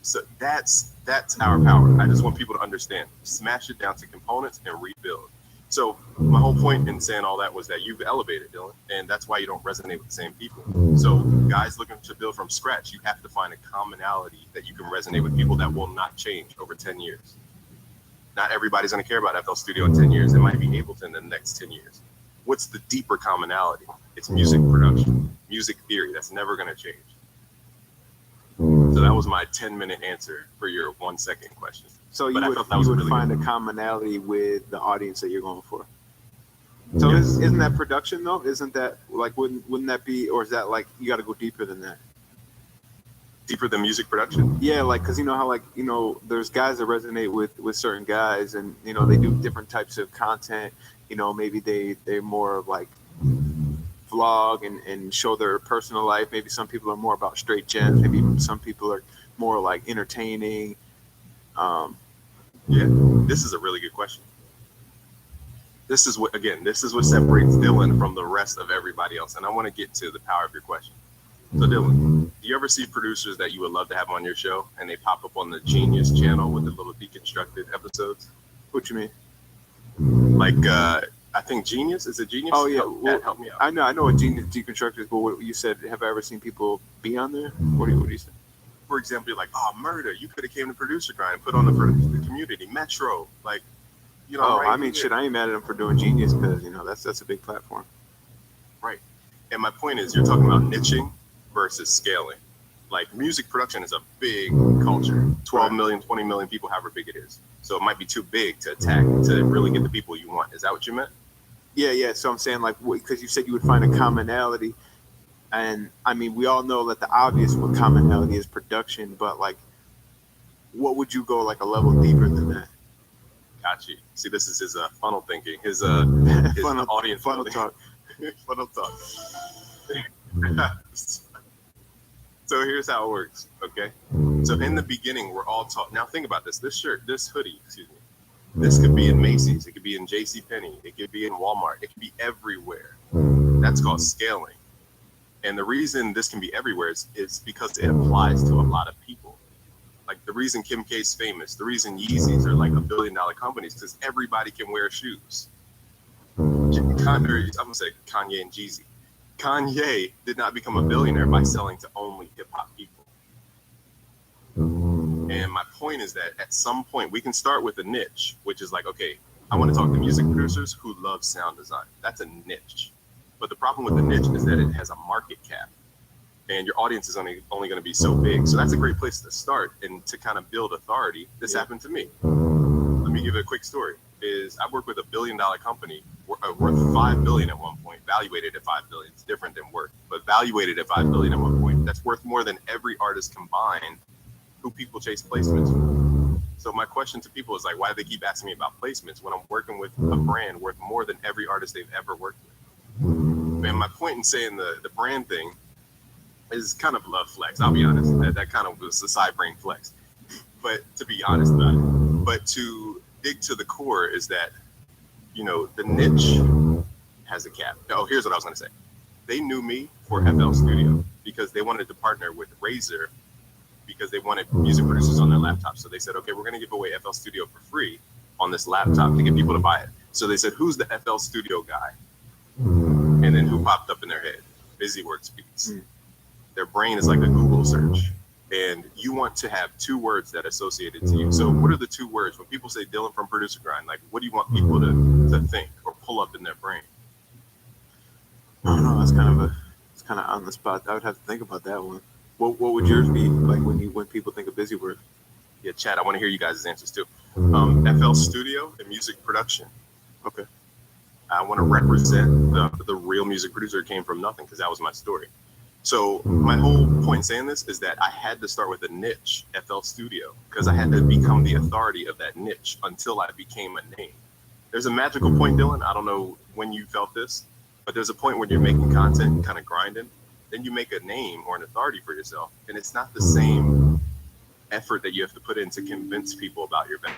So that's our power. I just want people to understand. Smash it down to components and rebuild. So my whole point in saying all that was that you've elevated, Dylan, and that's why you don't resonate with the same people. So guys looking to build from scratch, you have to find a commonality that you can resonate with people that will not change over 10 years. Not everybody's going to care about FL Studio in 10 years. It might be Ableton in the next 10 years. What's the deeper commonality? It's music production, music theory. That's never going to change. So that was my 10-minute answer for your 1-second question. So you would really find a commonality with the audience that you're going for. So isn't that production though? Isn't that wouldn't that be, or is that you got to go deeper than that? Deeper than music production? Yeah, because you know how there's guys that resonate with certain guys, and they do different types of content. Maybe they're more vlog and show their personal life. Maybe some people are more about straight gems. Maybe some people are more like entertaining. Yeah, this is a really good question. This is what separates Dylan from the rest of everybody else. And I want to get to the power of your question. So Dylan, do you ever see producers that you would love to have on your show and they pop up on the Genius channel with the little deconstructed episodes? What you mean? Like, I think Genius, is it Genius? Oh yeah, Help me out. I know what Genius deconstructed is, but what you said, have I ever seen people be on there? What do you say? For example, you're like, oh, Murder, you could have came to Producer Grind and put on the community, Metro, like, you know. Oh, right I mean, here. shit, I ain't mad at them for doing Genius because, you know, that's a big platform. Right. And my point is, you're talking about niching versus scaling. Like, music production is a big culture. 12 million, 20 million people, however big it is. So it might be too big to attack to really get the people you want. Is that what you meant? Yeah. So I'm saying, like, because you said you would find a commonality. And I mean, we all know that the obvious one commonality is production, but like, what would you go like a level deeper than that? Got you. See, this is his funnel thinking, his audience funnel building. talk. Funnel talk. So here's how it works, okay? So in the beginning, we're all taught. Now think about this. This hoodie, excuse me. This could be in Macy's. It could be in JCPenney. It could be in Walmart. It could be everywhere. That's called scaling. And the reason this can be everywhere is because it applies to a lot of people. Like the reason Kim K's famous, the reason Yeezys are like $1 billion companies, because everybody can wear shoes. I'm gonna say Kanye and Jeezy. Kanye did not become a billionaire by selling to only hip hop people. And my point is that at some point we can start with a niche, which is like, okay, I want to talk to music producers who love sound design. That's a niche. But the problem with the niche is that it has a market cap. And your audience is only going to be so big. So that's a great place to start and to kind of build authority. This happened to me. Let me give you a quick story. I work with $1 billion company worth $5 billion at one point, valuated at $5 billion. It's different than worth, but valuated at $5 billion at one point. That's worth more than every artist combined who people chase placements for. So my question to people is like, why do they keep asking me about placements when I'm working with a brand worth more than every artist they've ever worked with? And my point in saying the brand thing is kind of love flex. I'll be honest. That kind of was a side brain flex. But to be honest about it, but to dig to the core is that, you know, the niche has a cap. Oh, here's what I was going to say. They knew me for FL Studio because they wanted to partner with Razer because they wanted music producers on their laptops. So they said, okay, we're going to give away FL Studio for free on this laptop to get people to buy it. So they said, who's the FL Studio guy? And then who popped up in their head? BusyWorks Beats. Their brain is like a Google search. And you want to have two words that are associated to you. So what are the two words? When people say Dylan from Producer Grind, like what do you want people to think or pull up in their brain? I don't know. It's kind of on the spot. I would have to think about that one. What would yours be like when people think of BusyWorks? Yeah, Chad, I want to hear you guys' answers too. FL Studio and music production. Okay. I want to represent the real music producer who came from nothing because that was my story. So my whole point in saying this is that I had to start with a niche, FL Studio, because I had to become the authority of that niche until I became a name. There's a magical point, Dylan. I don't know when you felt this, but there's a point when you're making content, kind of grinding, then you make a name or an authority for yourself. And it's not the same effort that you have to put in to convince people about your value.